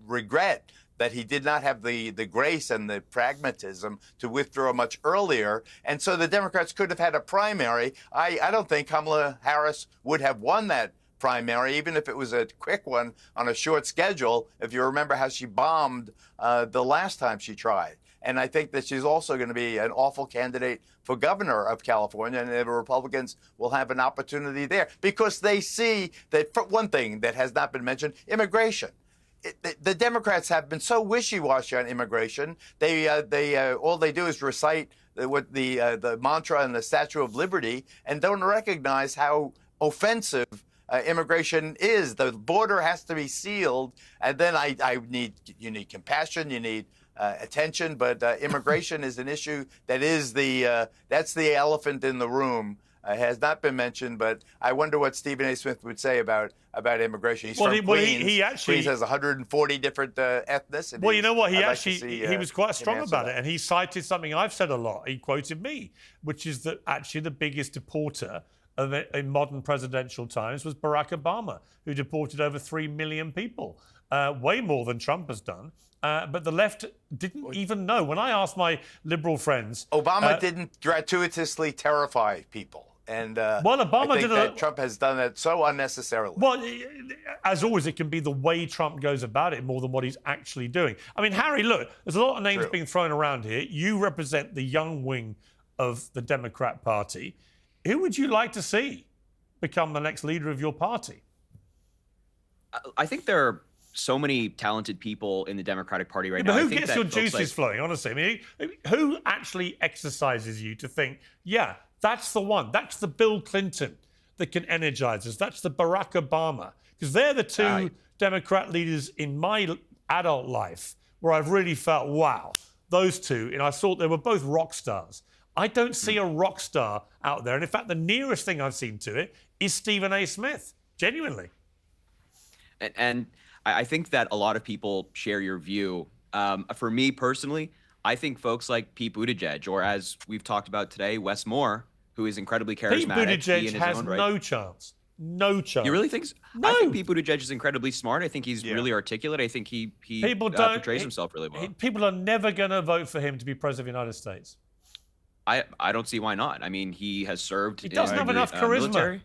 S5: regret that he did not have the grace and the pragmatism to withdraw much earlier. And so the Democrats could have had a primary. I don't think Kamala Harris would have won that primary, even if it was a quick one on a short schedule, if you remember how she bombed the last time she tried. And I think that she's also going to be an awful candidate for governor of California, and the Republicans will have an opportunity there because they see that, for one thing that has not been mentioned, immigration. The Democrats have been so wishy-washy on immigration. They all they do is recite the mantra and the Statue of Liberty, and don't recognize how offensive immigration is. The border has to be sealed, and then you need compassion, you need attention, but immigration is an issue that is that's the elephant in the room. Has not been mentioned, but I wonder what Stephen A. Smith would say about immigration. He's from Queens. Queens has 140 different ethnicities.
S3: Well, you know what? He was quite strong about it, and he cited something I've said a lot. He quoted me, which is that actually the biggest deporter in modern presidential times was Barack Obama, who deported over 3 million people, way more than Trump has done. But the left didn't even know. When I asked my liberal friends...
S5: Obama didn't gratuitously terrify people. And
S3: Obama
S5: I think that Trump has done it so unnecessarily.
S3: Well, as always, it can be the way Trump goes about it more than what he's actually doing. I mean, Harry, look, there's a lot of names being thrown around here. You represent the young wing of the Democrat Party. Who would you like to see become the next leader of your party?
S4: I think there are so many talented people in the Democratic Party right
S3: now.
S4: But
S3: who gets your juices flowing, honestly? I mean, who actually exercises you to think, yeah, that's the one. That's the Bill Clinton that can energize us. That's the Barack Obama. Because they're the two Democrat leaders in my adult life where I've really felt, wow, those two. And I thought they were both rock stars. I don't see a rock star out there. And in fact, the nearest thing I've seen to it is Stephen A. Smith, genuinely.
S4: And I think that a lot of people share your view. For me personally, I think folks like Pete Buttigieg, or as we've talked about today, Wes Moore, who is incredibly charismatic.
S3: Pete Buttigieg has no chance. No chance.
S4: You really think so?
S3: No.
S4: I think Pete Buttigieg is incredibly smart. I think he's really articulate. I think he portrays himself really well.
S3: People are never going to vote for him to be president of the United States.
S4: I don't see why not. I mean, he has served.
S3: He doesn't have enough charisma.
S4: Military.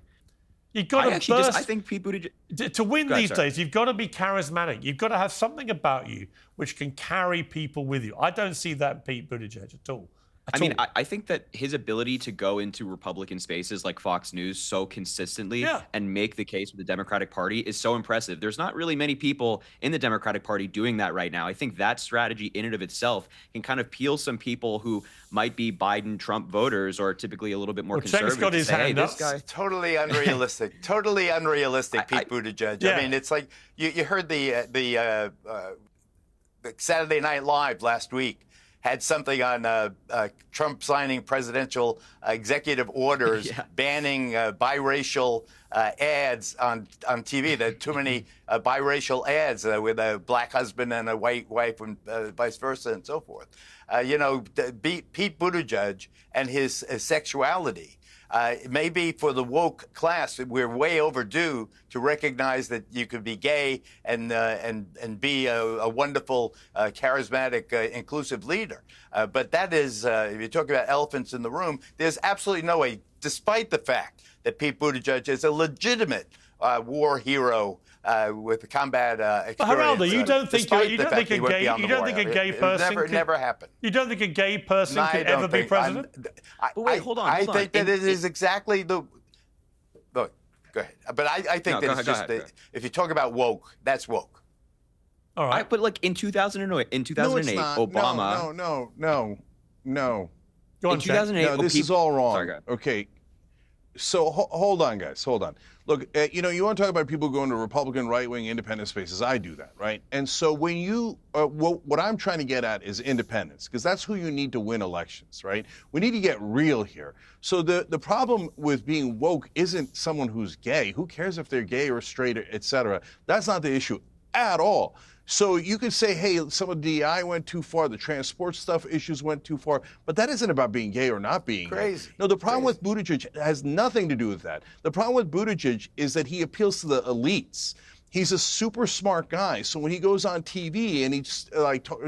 S3: You've got to burst.
S4: I think Pete Buttigieg...
S3: To win these days, you've got to be charismatic. You've got to have something about you which can carry people with you. I don't see that in Pete Buttigieg at all.
S4: I think that his ability to go into Republican spaces like Fox News so consistently and make the case with the Democratic Party is so impressive. There's not really many people in the Democratic Party doing that right now. I think that strategy in and of itself can kind of peel some people who might be Biden-Trump voters or typically a little bit more conservative.
S3: Cenk's got his hand up.
S5: This guy totally unrealistic. Totally unrealistic, Pete Buttigieg. Yeah. I mean, it's like you heard the Saturday Night Live last week had something on Trump signing presidential executive orders banning biracial ads on TV. There are too many biracial ads with a black husband and a white wife and vice versa and so forth. Pete Buttigieg and his sexuality. Maybe for the woke class, we're way overdue to recognize that you could be gay and be a wonderful, charismatic, inclusive leader. But that is, if you talk about elephants in the room, there's absolutely no way, despite the fact that Pete Buttigieg is a legitimate war hero with combat experience.
S3: But Geraldo, you don't think a gay person
S5: could never happen.
S3: You don't think a gay person could ever be president?
S4: But wait, hold on.
S5: I think that it is exactly the. Go ahead. But I think that it's just if you talk about woke, that's woke.
S3: All right.
S4: But like in 2008, Obama.
S2: No.
S3: Go on,
S2: in 2008,
S3: Cenk.
S2: this is all wrong. Okay. So hold on, guys. Hold on. Look, you want to talk about people going to Republican, right-wing, independent spaces. I do that, right? And so when you, what I'm trying to get at is independence, because that's who you need to win elections, right? We need to get real here. So the problem with being woke isn't someone who's gay. Who cares if they're gay or straight, et cetera? That's not the issue at all. So you could say, hey, some of the DEI went too far, the transport stuff issues went too far, but that isn't about being gay or not being
S5: Crazy.
S2: gay. No, the problem with Buttigieg has nothing to do with that. The problem with Buttigieg is that he appeals to the elites. He's a super smart guy. So when he goes on TV and he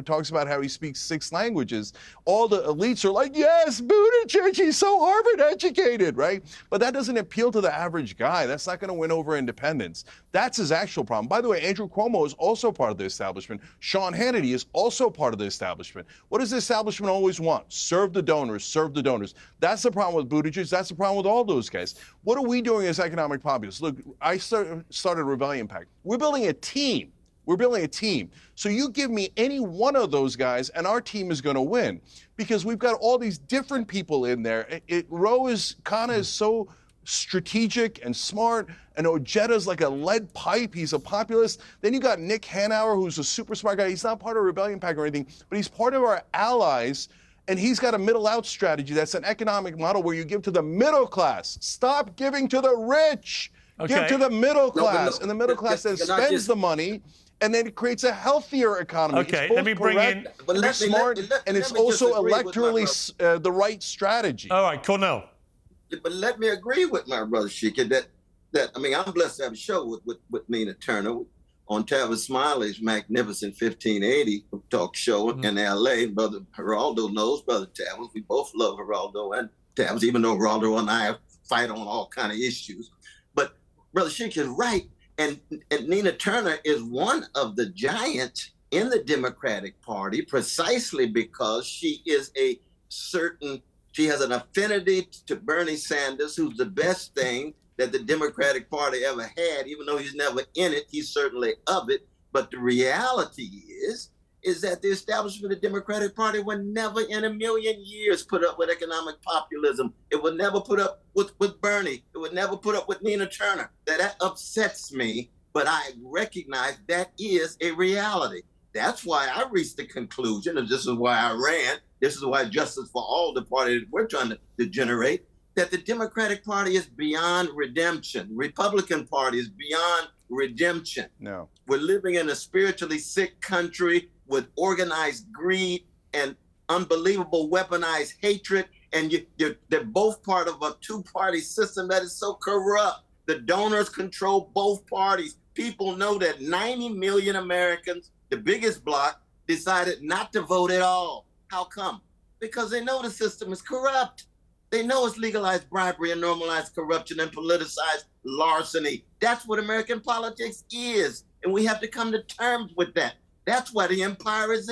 S2: talks about how he speaks 6 languages, all the elites are like, yes, Buttigieg, he's so Harvard educated, right? But that doesn't appeal to the average guy. That's not going to win over independents. That's his actual problem. By the way, Andrew Cuomo is also part of the establishment. Sean Hannity is also part of the establishment. What does the establishment always want? Serve the donors, serve the donors. That's the problem with Buttigieg. That's the problem with all those guys. What are we doing as economic populists? Look, I started Rebellion PAC. We're building a team. We're building a team. So you give me any one of those guys and our team is going to win because we've got all these different people in there. Khanna is so strategic and smart, and Ojeda's like a lead pipe. He's a populist. Then you got Nick Hanauer, who's a super smart guy. He's not part of Rebellion PAC or anything, but he's part of our allies. And he's got a middle out strategy. That's an economic model where you give to the middle class. Stop giving to the rich.
S3: Okay.
S2: Give to the middle class. And the middle class then spends the money, and then it creates a healthier economy.
S3: Okay,
S2: it's
S3: let me bring in.
S2: It's smart, and it's also electorally the right strategy.
S3: All right, Cornel.
S6: But let me agree with my brother Sheikah that I mean, I'm blessed to have a show with Nina Turner on Tavis Smiley's magnificent 1580 talk show in L.A. Brother Geraldo knows Brother Tavis. We both love Geraldo and Tavis, even though Geraldo and I fight on all kind of issues. But Brother Sheikah is right, and Nina Turner is one of the giants in the Democratic Party precisely because she is she has an affinity to Bernie Sanders, who's the best thing that the Democratic Party ever had. Even though he's never in it, he's certainly of it. But the reality is that the establishment of the Democratic Party would never in a million years put up with economic populism. It would never put up with Bernie. It would never put up with Nina Turner. That upsets me, but I recognize that is a reality. That's why I reached the conclusion, and this is why I ran, this is why Justice for All, the party that we're trying to generate, that the Democratic Party is beyond redemption. Republican Party is beyond redemption.
S2: No.
S6: We're living in a spiritually sick country with organized greed and unbelievable weaponized hatred. And they're both part of a two-party system that is so corrupt. The donors control both parties. People know that 90 million Americans, the biggest bloc, decided not to vote at all. How come? Because they know the system is corrupt. They know it's legalized bribery and normalized corruption and politicized larceny. That's what American politics is. And we have to come to terms with that. That's why the empire is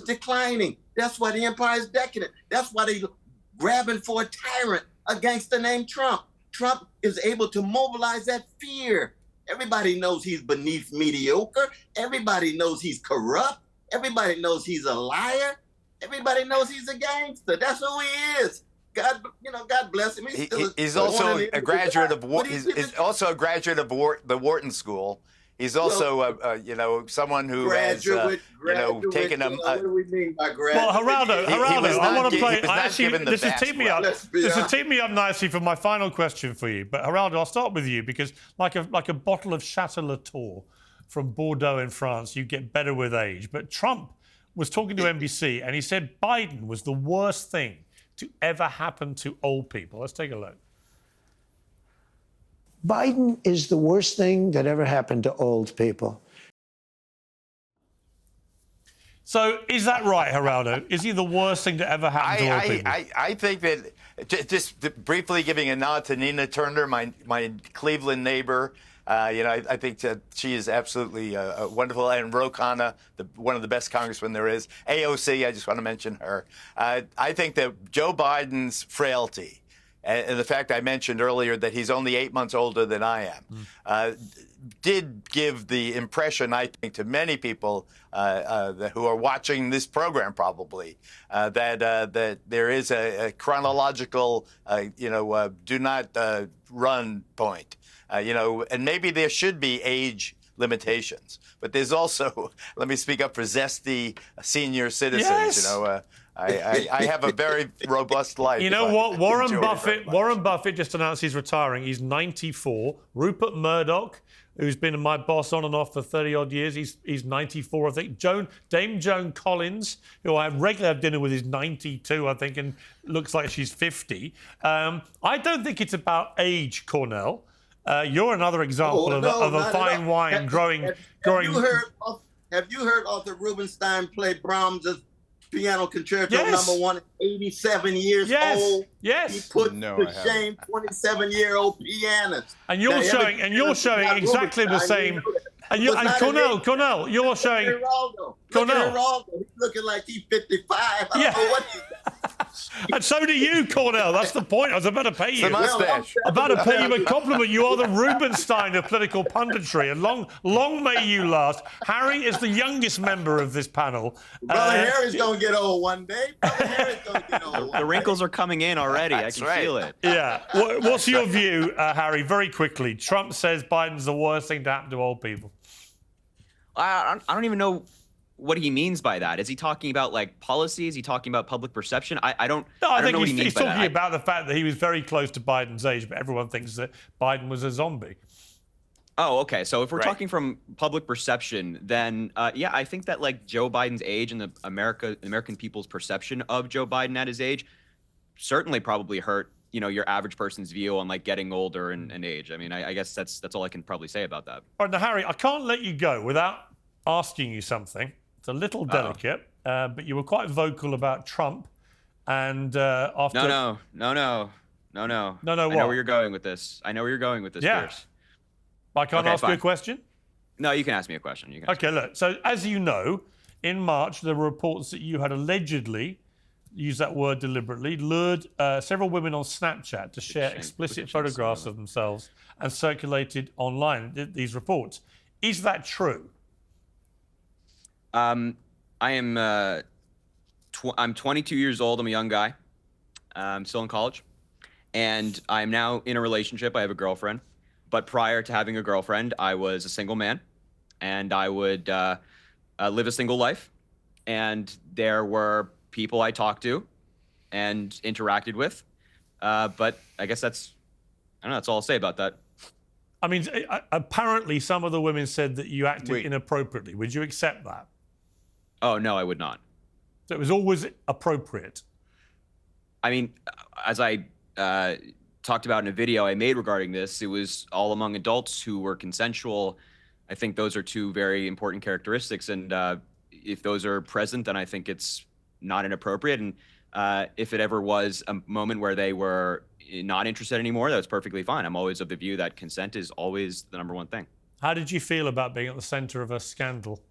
S6: declining. That's why the empire is decadent. That's why they're grabbing for a tyrant, a gangster named Trump. Trump is able to mobilize that fear. Everybody knows he's beneath mediocre. Everybody knows he's corrupt. Everybody knows he's a liar. Everybody knows he's a gangster. That's who he is. God bless him.
S5: He's also a graduate of he's also a graduate of the Wharton School. He's also someone who has taken a.
S6: What do we mean by graduate?
S3: Well, Geraldo, I want to play. This is teeing me up nicely for my final question for you. But Geraldo, I'll start with you because, like a bottle of Chateau Latour from Bordeaux in France, you get better with age. But Trump was talking to NBC and he said Biden was the worst thing to ever happen to old people. Let's take a look.
S7: Biden is the worst thing that ever happened to old people.
S3: So is that right, Geraldo? Is he the worst thing to ever happen to old people?
S5: I think that, just briefly giving a nod to Nina Turner, my Cleveland neighbor, I think that she is absolutely wonderful. And Ro Khanna, one of the best congressmen there is. AOC, I just want to mention her. I think that Joe Biden's frailty, and the fact I mentioned earlier that he's only 8 months older than I am, did give the impression, I think, to many people who are watching this program probably, that there is a chronological, do not run point, and maybe there should be age limitations. But there's also, let me speak up for zesty senior citizens.
S3: Yes.
S5: I have a very robust life.
S3: You know what? Warren
S5: enjoy it very much.
S3: Buffett just announced he's retiring. He's 94. Rupert Murdoch, who's been my boss on and off for 30-odd years, he's 94, I think. Dame Joan Collins, who I regularly have dinner with, is 92, I think, and looks like she's 50. I don't think it's about age, Cornel. You're another example of a fine wine growing.
S6: Have you heard Arthur Rubinstein play Brahms' Piano Concerto number 1 at 87 years old?
S3: Yes.
S6: He put to shame 27-year-old pianists.
S3: And you're showing exactly the same. And Cornel, you're showing.
S6: Look at Geraldo. He's looking like he's 55. I don't know what he's
S3: And so do you, Cornel. That's the point. I was about to pay you.
S5: The mustache.
S3: About to pay you a compliment. You are the Rubinstein of political punditry, and long may you last. Harry is the youngest member of this panel.
S6: Brother Harry's gonna get old one day. Brother Harry's gonna get old.
S4: The wrinkles are coming in already. I can feel it.
S3: Yeah. What's your view, Harry? Very quickly. Trump says Biden's the worst thing to happen to old people.
S4: I don't even know what he means by that. Is he talking about like policy? Is he talking about public perception? I don't know what he means
S3: he's
S4: by
S3: talking
S4: that.
S3: about the fact that he was very close to Biden's age, but everyone thinks that Biden was a zombie.
S4: Oh, okay. So if we're talking from public perception, then I think that like Joe Biden's age and the American people's perception of Joe Biden at his age certainly probably hurt, your average person's view on like getting older and age. I mean, I guess that's all I can probably say about that.
S3: All right, now Harry, I can't let you go without asking you something. It's a little delicate, but you were quite vocal about Trump, and after
S4: No.
S3: What?
S4: I know where you're going with this.
S3: Yeah.
S4: Piers.
S3: I can't ask you a question?
S4: No, you can ask me a question.
S3: Okay, look. So as you know, in March there were reports that you had allegedly, use that word deliberately, lured several women on Snapchat to share explicit photographs of themselves and circulated online these reports. Is that true?
S4: I'm 22 years old. I'm a young guy. I'm still in college, and I'm now in a relationship. I have a girlfriend, but prior to having a girlfriend, I was a single man, and I would live a single life. And there were people I talked to and interacted with, but I guess that's all I'll say about that.
S3: I mean, apparently some of the women said that you acted inappropriately. Would you accept that?
S4: Oh, no, I would not.
S3: So it was always appropriate.
S4: I mean, as I talked about in a video I made regarding this, it was all among adults who were consensual. I think those are two very important characteristics. And if those are present, then I think it's not inappropriate. And if it ever was a moment where they were not interested anymore, that's perfectly fine. I'm always of the view that consent is always the number one thing.
S3: How did you feel about being at the center of a scandal?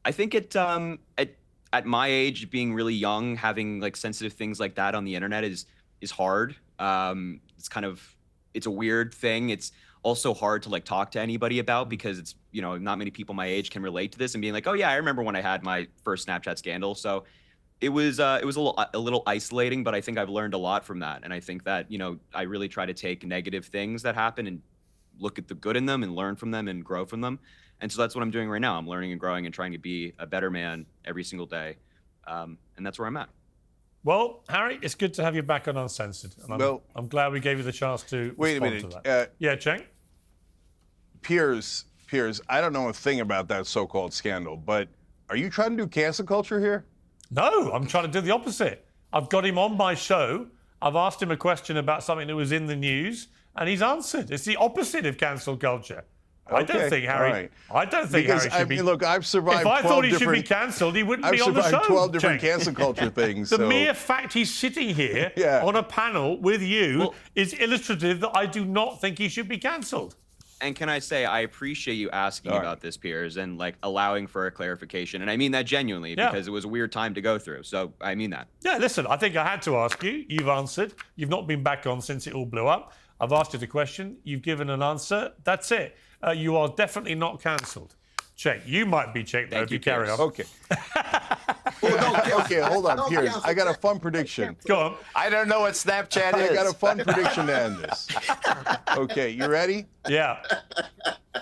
S4: I think at my age, being really young, having like sensitive things like that on the internet is hard. It's a weird thing. It's also hard to like talk to anybody about because it's, not many people my age can relate to this and being like, oh yeah, I remember when I had my first Snapchat scandal. So it was a little isolating, but I think I've learned a lot from that. And I think that, I really try to take negative things that happen and look at the good in them and learn from them and grow from them. And so that's what I'm doing right now. I'm learning and growing and trying to be a better man every single day. And that's where I'm at.
S3: Well, Harry, it's good to have you back on Uncensored. And I'm glad we gave you the chance to respond to that. Yeah, Cenk?
S2: Piers, I don't know a thing about that so-called scandal, but are you trying to do cancel culture here?
S3: No, I'm trying to do the opposite. I've got him on my show. I've asked him a question about something that was in the news, and he's answered. It's the opposite of cancel culture. I don't think Harry. I don't think Harry should be.
S2: Look, I've survived.
S3: If I thought he should be cancelled, he wouldn't be on the show.
S2: I've survived 12 different cancel culture things.
S3: The mere fact he's sitting here on a panel with you is illustrative that I do not think he should be cancelled.
S4: And can I say, I appreciate you asking about this, Piers, and like allowing for a clarification. And I mean that genuinely because it was a weird time to go through. So I mean that.
S3: Yeah, listen, I think I had to ask you. You've answered. You've not been back on since it all blew up. I've asked you the question. You've given an answer. That's it. You are definitely not cancelled. Cenk. You might be Cenk, though, if you carry on.
S2: Okay. Okay, hold on, Piers. I got a fun prediction.
S3: Go on.
S5: I don't know what Snapchat is.
S2: I got a fun prediction to end this. Okay, you ready?
S3: Yeah.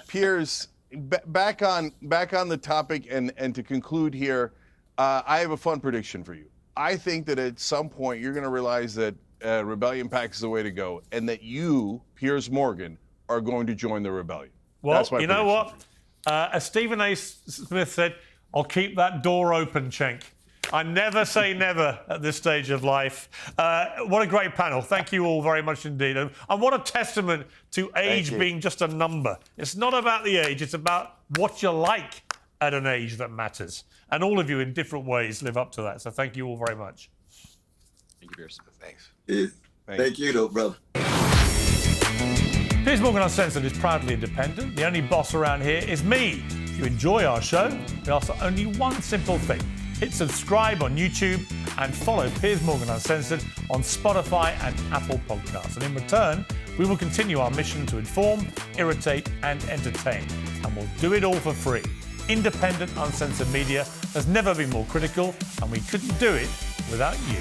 S2: Piers, back on the topic and to conclude here, I have a fun prediction for you. I think that at some point you're going to realize that Rebellion PAC is the way to go, and that you, Piers Morgan, are going to join the rebellion.
S3: Well,
S2: That's my
S3: you know
S2: prediction.
S3: what? As Stephen A. Smith said, I'll keep that door open, Cenk. I never say never at this stage of life. What a great panel. Thank you all very much indeed. And what a testament to age being just a number. It's not about the age, it's about what you like at an age that matters. And all of you in different ways live up to that. So thank you all very much.
S4: Thank you, Piers.
S5: Thanks.
S6: Thank you, though, brother.
S3: Piers Morgan Uncensored is proudly independent. The only boss around here is me. If you enjoy our show, we ask for only one simple thing. Hit subscribe on YouTube and follow Piers Morgan Uncensored on Spotify and Apple Podcasts. And in return, we will continue our mission to inform, irritate and entertain. And we'll do it all for free. Independent, uncensored media has never been more critical, and we couldn't do it without you.